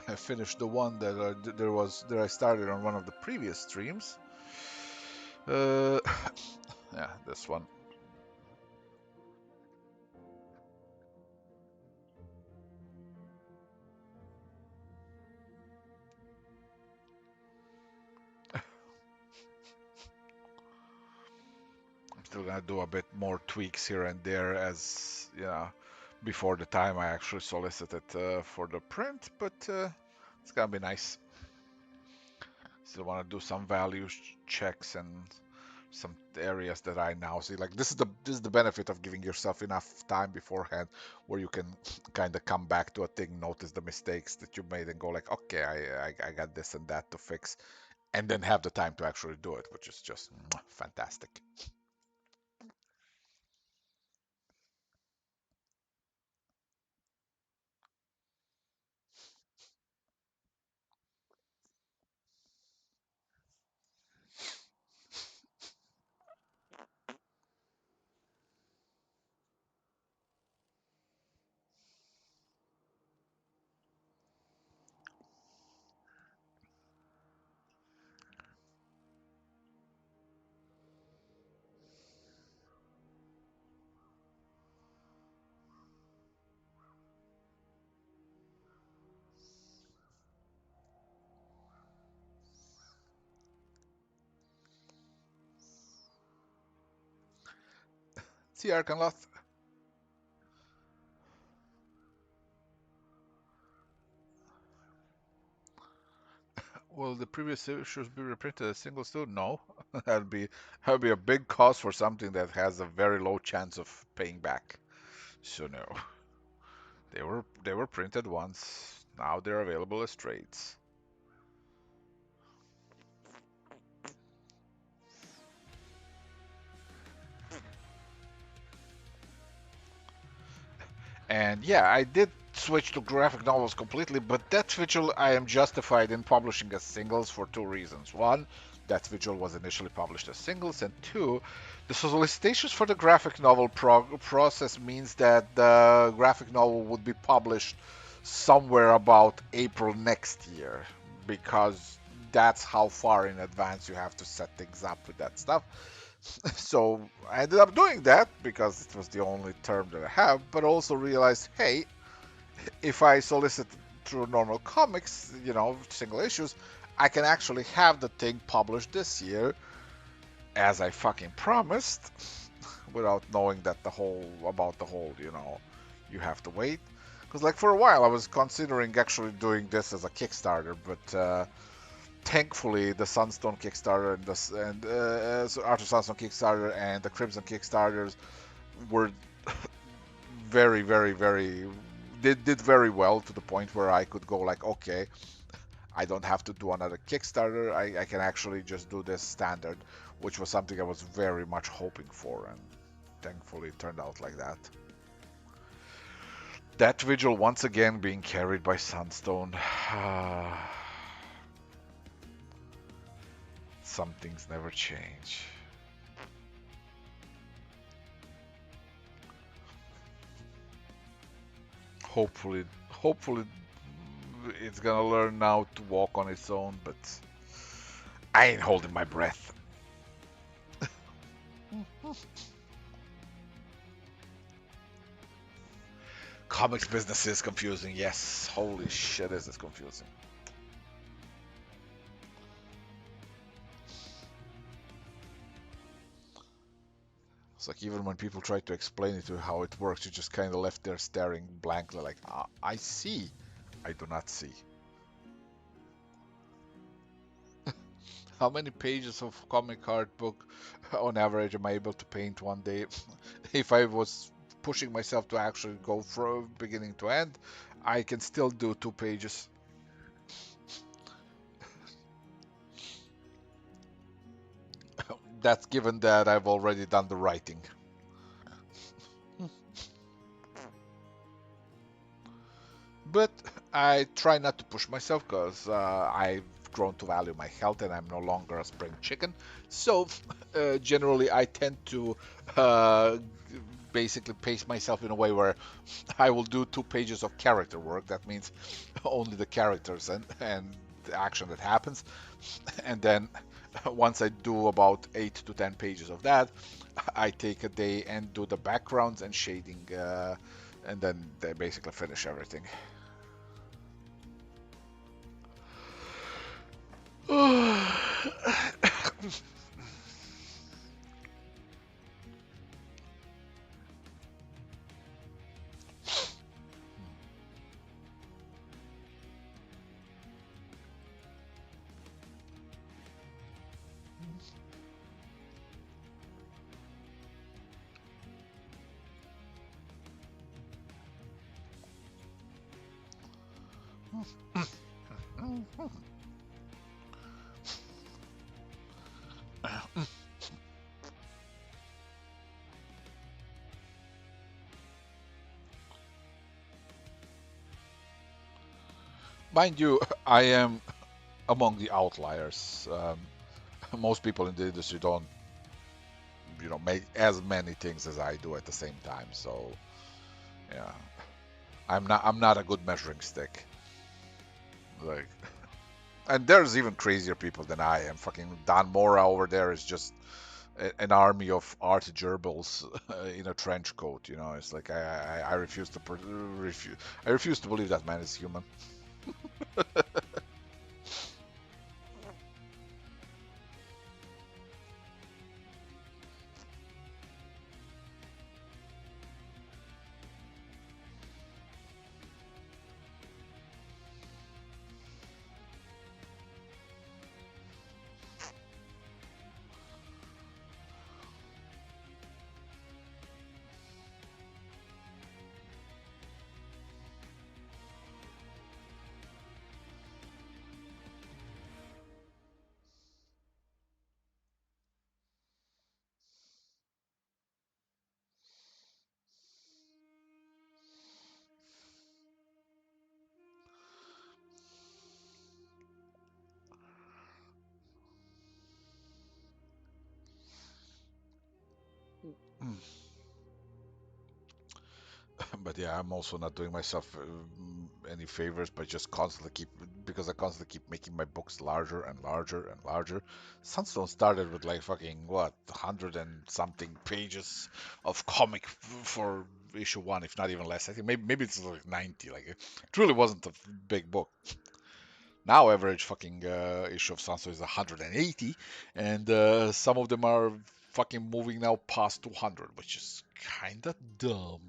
I finished the one that I started on one of the previous streams. Uh, yeah, this one. I'm still gonna do a bit more tweaks here and there as before the time I actually solicit it for the print, but it's gonna be nice. Still want to do some value checks and some areas that I now see. Like this is the benefit of giving yourself enough time beforehand, where you can kind of come back to a thing, notice the mistakes that you made, and go like, okay, I got this and that to fix, and then have the time to actually do it, which is just fantastic. See, Arkanloth. Will the previous issues be reprinted as singles too? No, that'd be a big cost for something that has a very low chance of paying back. So no, they were printed once. Now they're available as trades. And yeah, I did switch to graphic novels completely, but that vigil I am justified in publishing as singles for two reasons. One, that vigil was initially published as singles, and two, the solicitations for the graphic novel process means that the graphic novel would be published somewhere about April next year, because that's how far in advance you have to set things up with that stuff. So I ended up doing that because it was the only term that I have, but also realized, hey, if I solicit through normal comics, single issues, I can actually have the thing published this year as I fucking promised, without knowing that you have to wait. Because like for a while I was considering actually doing this as a Kickstarter, but thankfully the Sunstone Kickstarter and Arthur Sunstone Kickstarter and the Crimson Kickstarters were very, very, very did very well, to the point where I could go like, okay, I don't have to do another Kickstarter. I can actually just do this standard, which was something I was very much hoping for, and thankfully it turned out like that. That vigil once again being carried by Sunstone. Some things never change. Hopefully it's gonna learn now to walk on its own, but I ain't holding my breath. Comics business is confusing, yes. Holy shit, is this confusing. It's like even when people try to explain it to how it works, you just kind of left there staring blankly, like, I see. I do not see. How many pages of comic art book on average am I able to paint one day? If I was pushing myself to actually go from beginning to end, I can still do 2 pages. That's given that I've already done the writing. But I try not to push myself because I've grown to value my health and I'm no longer a spring chicken. So generally, I tend to uh, basically pace myself in a way where I will do 2 pages of character work. That means only the characters and the action that happens. And then once I do about 8 to 10 pages of that, I take a day and do the backgrounds and shading, and then they basically finish everything. Mind you, I am among the outliers. Most people in the industry don't, make as many things as I do at the same time. So, yeah, I'm not a good measuring stick. Like, and there's even crazier people than I am. Fucking Don Mora over there is just an army of art gerbils in a trench coat. It's like I refuse to refuse. I refuse to believe that man is human. But yeah, I'm also not doing myself any favors by just constantly because I constantly keep making my books larger and larger and larger. Sunstone started with like fucking what, 100 and something pages of comic for issue one, if not even less. I think maybe it's like 90. Like it really wasn't a big book. Now average fucking issue of Sunstone is 180, and some of them are fucking moving now past 200, which is kind of dumb.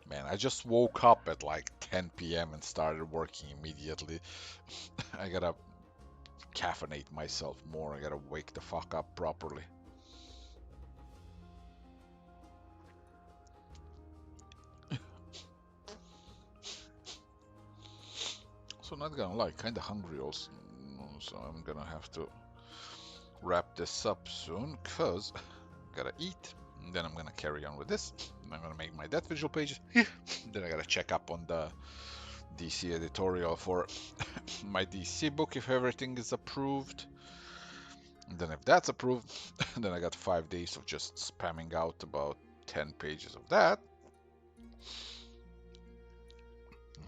Man, I just woke up at like 10 p.m. and started working immediately. I gotta caffeinate myself more. I gotta wake the fuck up properly. So not gonna lie, kinda hungry also. So I'm gonna have to wrap this up soon, cause gotta eat. And then I'm gonna carry on with this. And I'm gonna make my death visual pages. Then I gotta check up on the DC editorial for my DC book if everything is approved. And then if that's approved, then I got 5 days of just spamming out about 10 pages of that.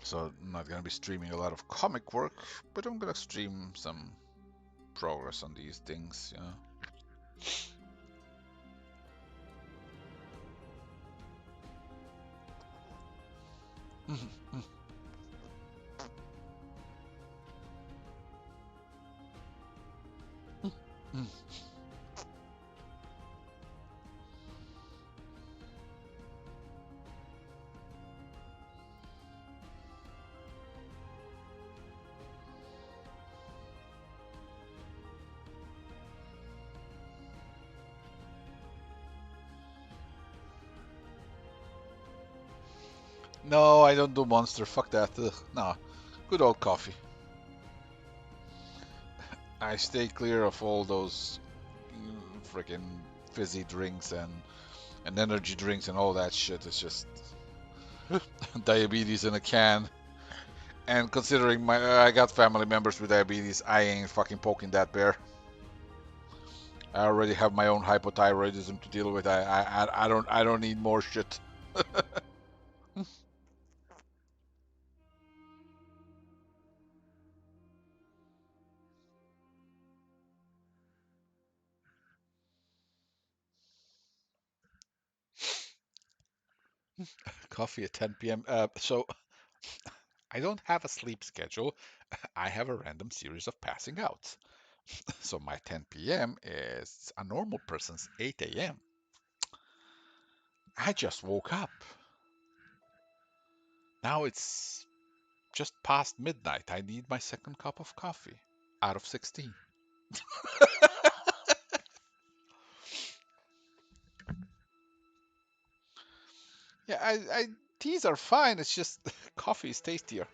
So I'm not gonna be streaming a lot of comic work, but I'm gonna stream some progress on these things, No, I don't do Monster. Fuck that. Ugh, no, good old coffee. I stay clear of all those freaking fizzy drinks and energy drinks and all that shit. It's just diabetes in a can. And considering I got family members with diabetes, I ain't fucking poking that bear. I already have my own hypothyroidism to deal with. I don't need more shit. Coffee at 10 p.m. So I don't have a sleep schedule. I have a random series of passing outs. So my 10 p.m. is a normal person's 8 a.m. I just woke up. Now it's just past midnight. I need my second cup of coffee out of 16. Yeah, teas are fine. It's just coffee is tastier.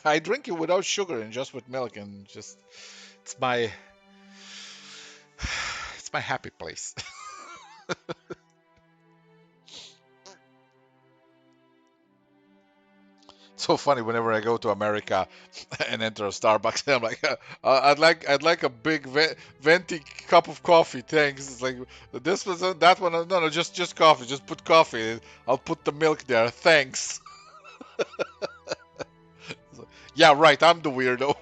I drink it without sugar and just with milk, and just it's my it's my happy place. So funny whenever I go to America and enter a Starbucks, I'm like, I'd like a big venti cup of coffee, thanks. It's like this was that one. No, just coffee. Just put coffee. I'll put the milk there, thanks. Yeah, right. I'm the weirdo.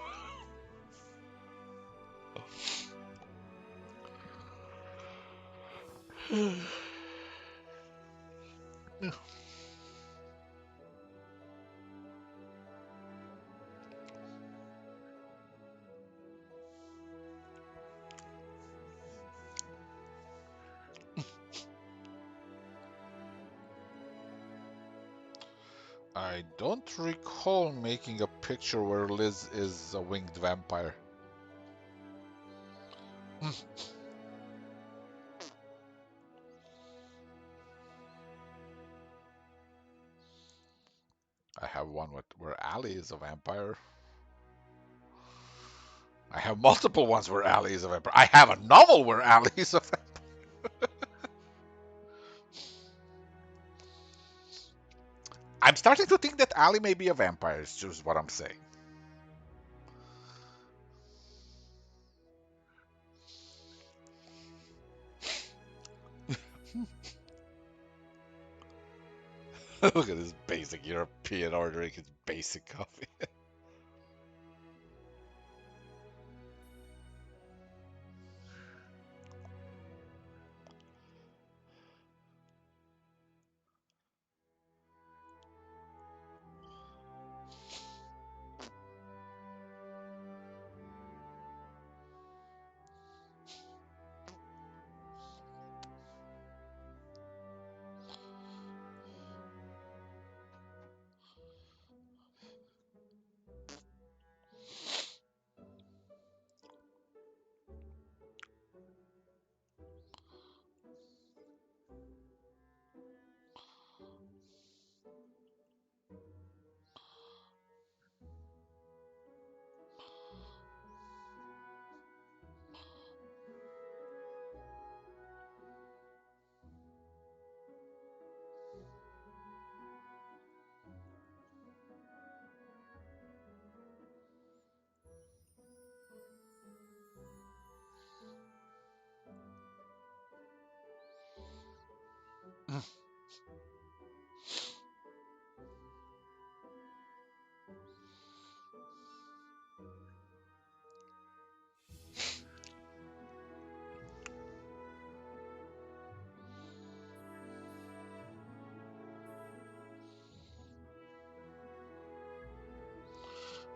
I don't recall making a picture where Liz is a winged vampire. I have one where Ali is a vampire. I have multiple ones where Ali is a vampire. I have a novel where Ali is a vampire. I'm starting to think that Ali may be a vampire, is just what I'm saying. Look at this basic European ordering his basic coffee.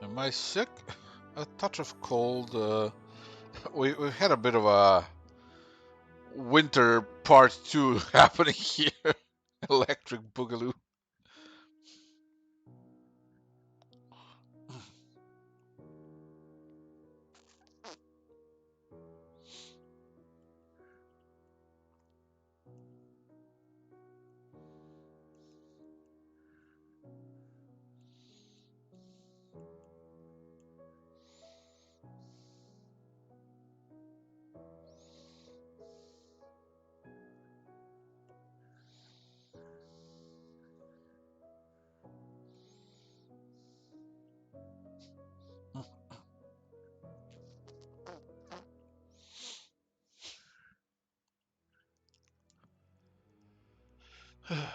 Am I sick? A touch of cold. We had a bit of a winter part two happening here. Electric Boogaloo. Well,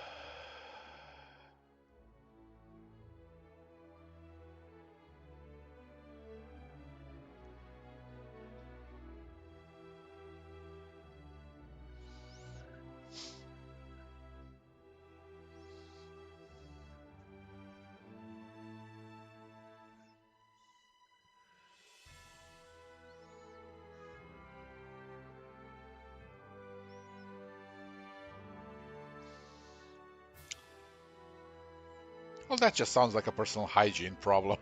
that just sounds like a personal hygiene problem.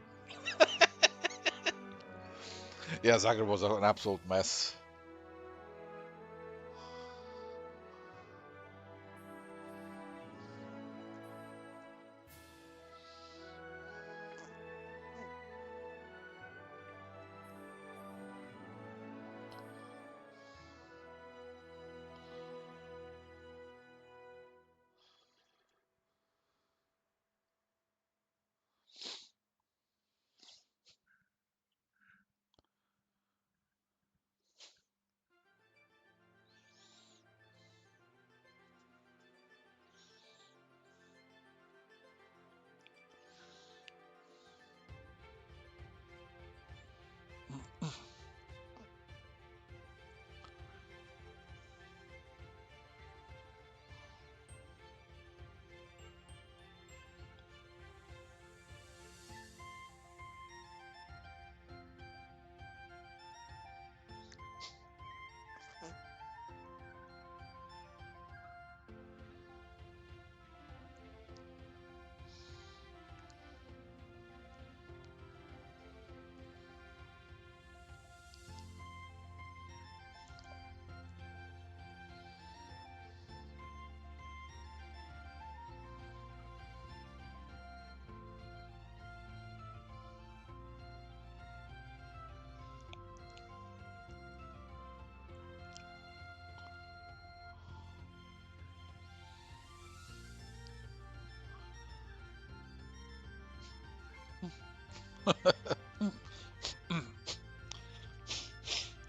Yeah, Zagreb was an absolute mess.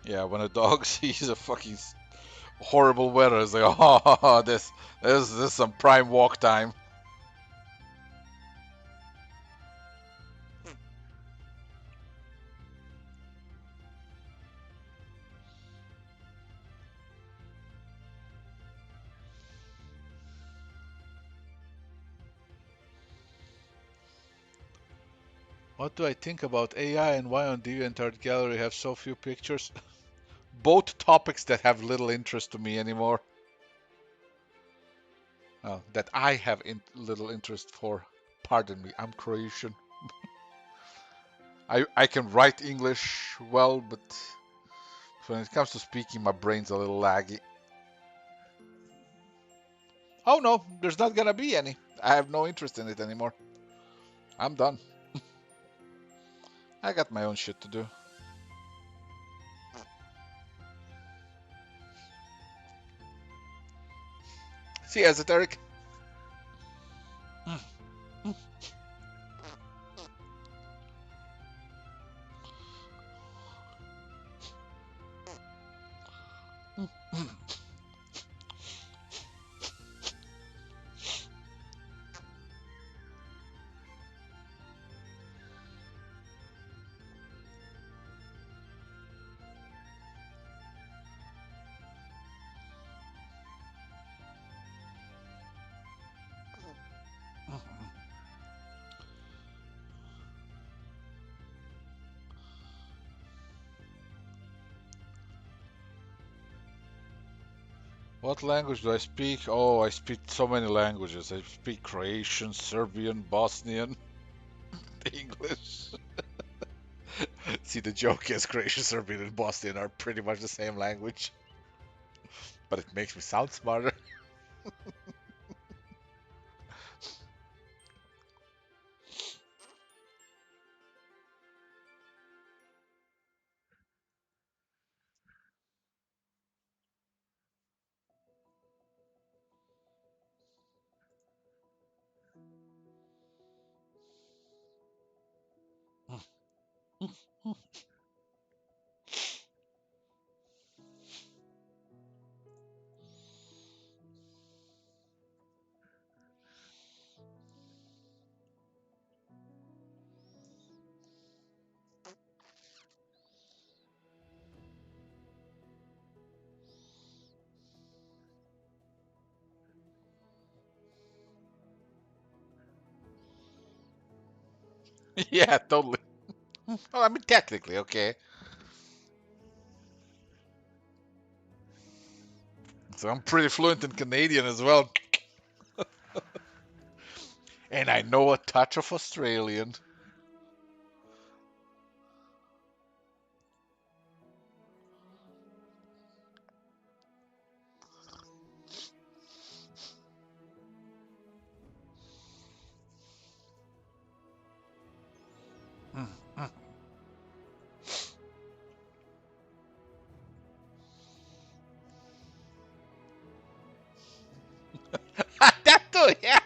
Yeah, when a dog sees a fucking horrible weather, it's like, oh, this is some prime walk time. What do I think about AI and why on DeviantArt Gallery have so few pictures? Both topics that have little interest to me anymore. That I have little interest for. Pardon me, I'm Croatian. I can write English well, but when it comes to speaking, my brain's a little laggy. Oh no, there's not gonna be any. I have no interest in it anymore. I'm done. I got my own shit to do. See, esoteric. What language do I speak? Oh, I speak so many languages. I speak Croatian, Serbian, Bosnian, English. See, the joke is Croatian, Serbian, and Bosnian are pretty much the same language, but it makes me sound smarter. Yeah, totally. Well, I mean, technically, okay. So I'm pretty fluent in Canadian as well. And I know a touch of Australian. That too, yeah.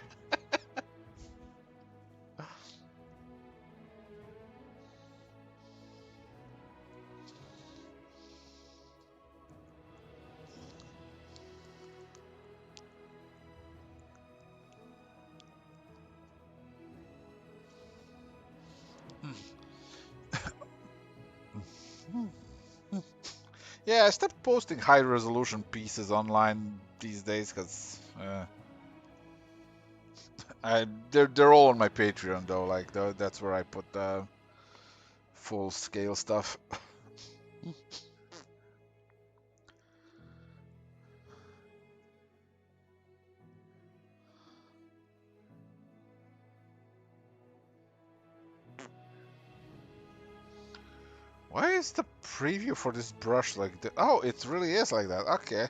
Yeah, I stopped posting high resolution pieces online these days because they're all on my Patreon though. Like that's where I put the full scale stuff. Why is the preview for this brush like that? Oh, it really is like that. Okay.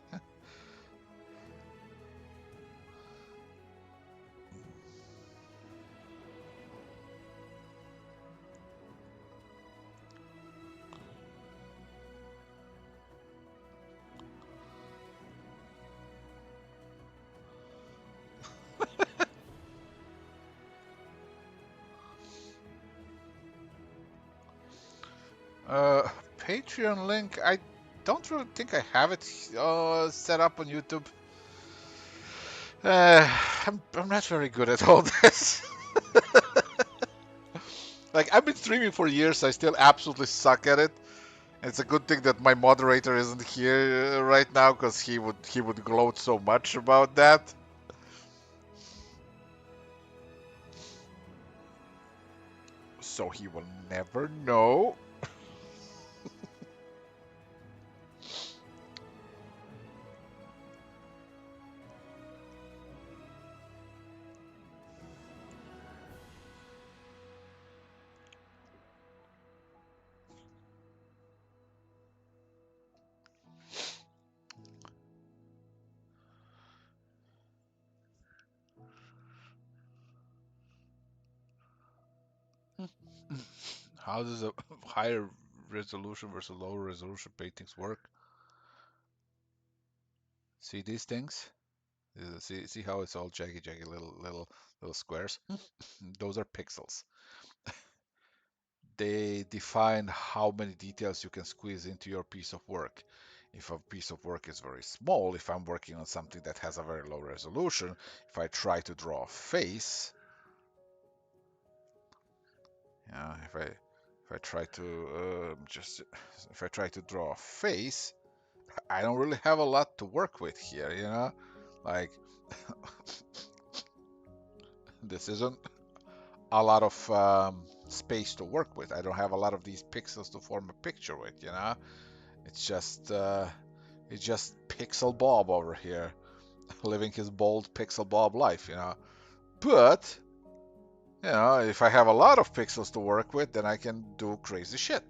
Uh, Patreon link. I don't really think I have it set up on YouTube. Uh, I'm not very good at all this. Like I've been streaming for years, so I still absolutely suck at it. It's a good thing that my moderator isn't here right now, because he would gloat so much about that. So he will never know. How does a higher resolution versus lower resolution paintings work? See these things? See how it's all jaggy little squares? Those are pixels. They define how many details you can squeeze into your piece of work. If a piece of work is very small, if I'm working on something that has a very low resolution, if I try to draw a face, if I try to just if I try to draw a face, I don't really have a lot to work with here, Like this isn't a lot of space to work with. I don't have a lot of these pixels to form a picture with. It's just Pixel Bob over here, living his bold Pixel Bob life. But, if I have a lot of pixels to work with, then I can do crazy shit.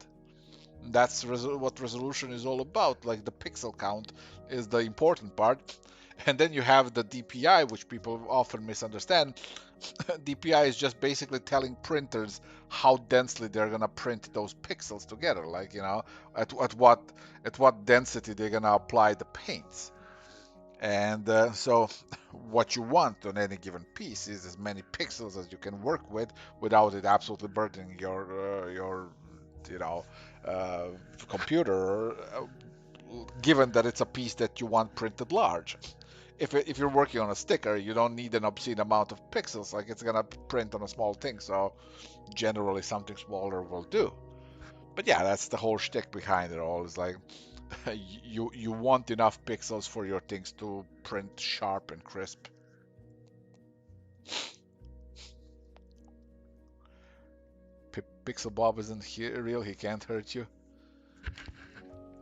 That's what resolution is all about. Like the pixel count is the important part. And then you have the DPI, which people often misunderstand. DPI is just basically telling printers how densely they're gonna print those pixels together. Like, at what density they're gonna apply the paints. And so what you want on any given piece is as many pixels as you can work with without it absolutely burdening your you know uh, computer, given that it's a piece that you want printed large. If you're working on a sticker, you don't need an obscene amount of pixels, like it's gonna print on a small thing, so generally something smaller will do. But yeah, that's the whole shtick behind it all. Is like you want enough pixels for your things to print sharp and crisp. Pixel Bob isn't real, he can't hurt you.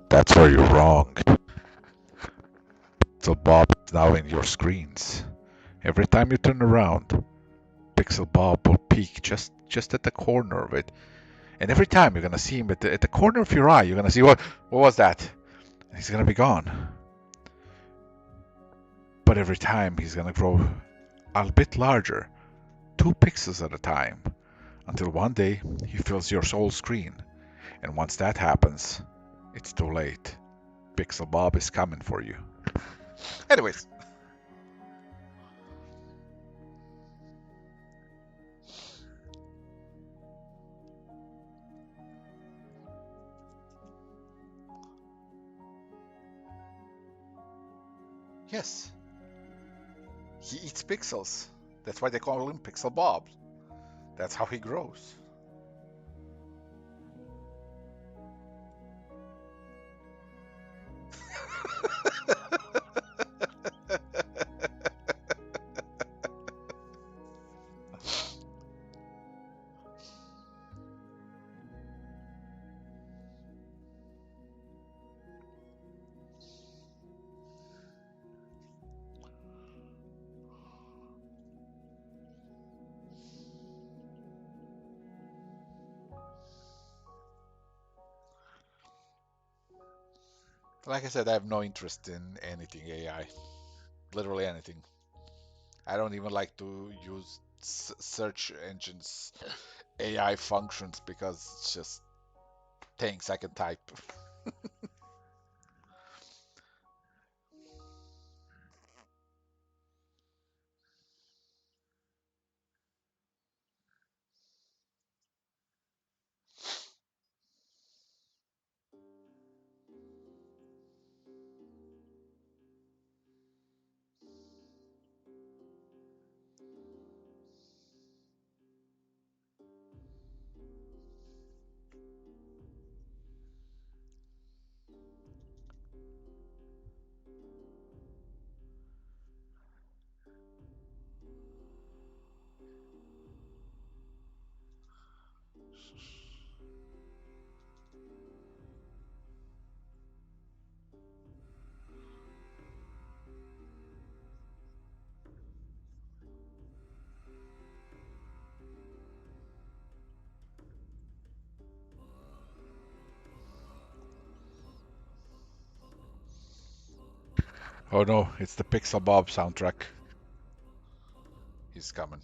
That's where you're wrong. Pixel Bob is now in your screens. Every time you turn around, Pixel Bob will peek just at the corner of it. And every time you're gonna see him at the corner of your eye, you're gonna see what was that? And he's gonna be gone. But every time he's gonna grow a bit larger, 2 pixels at a time, until one day he fills your whole screen. And once that happens, it's too late. Pixel Bob is coming for you. Anyways. Yes. He eats pixels. That's why they call him Pixel Bob. That's how he grows. Like I said, I have no interest in anything AI. Literally anything. I don't even like to use search engines AI functions because it's just things I can type. Oh no, it's the Pixel Bob soundtrack. He's coming.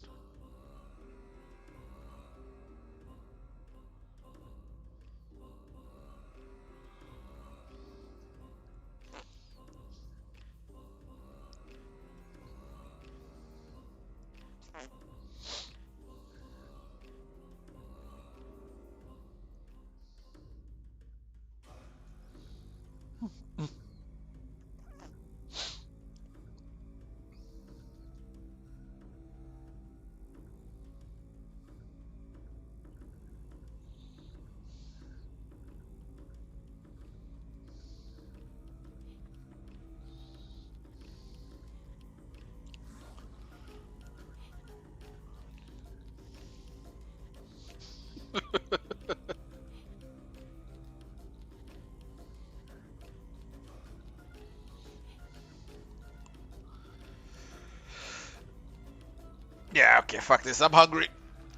Yeah, okay, fuck this. I'm hungry.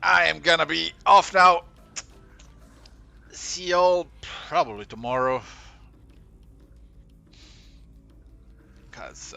I am gonna be off now. See y'all probably tomorrow. Cause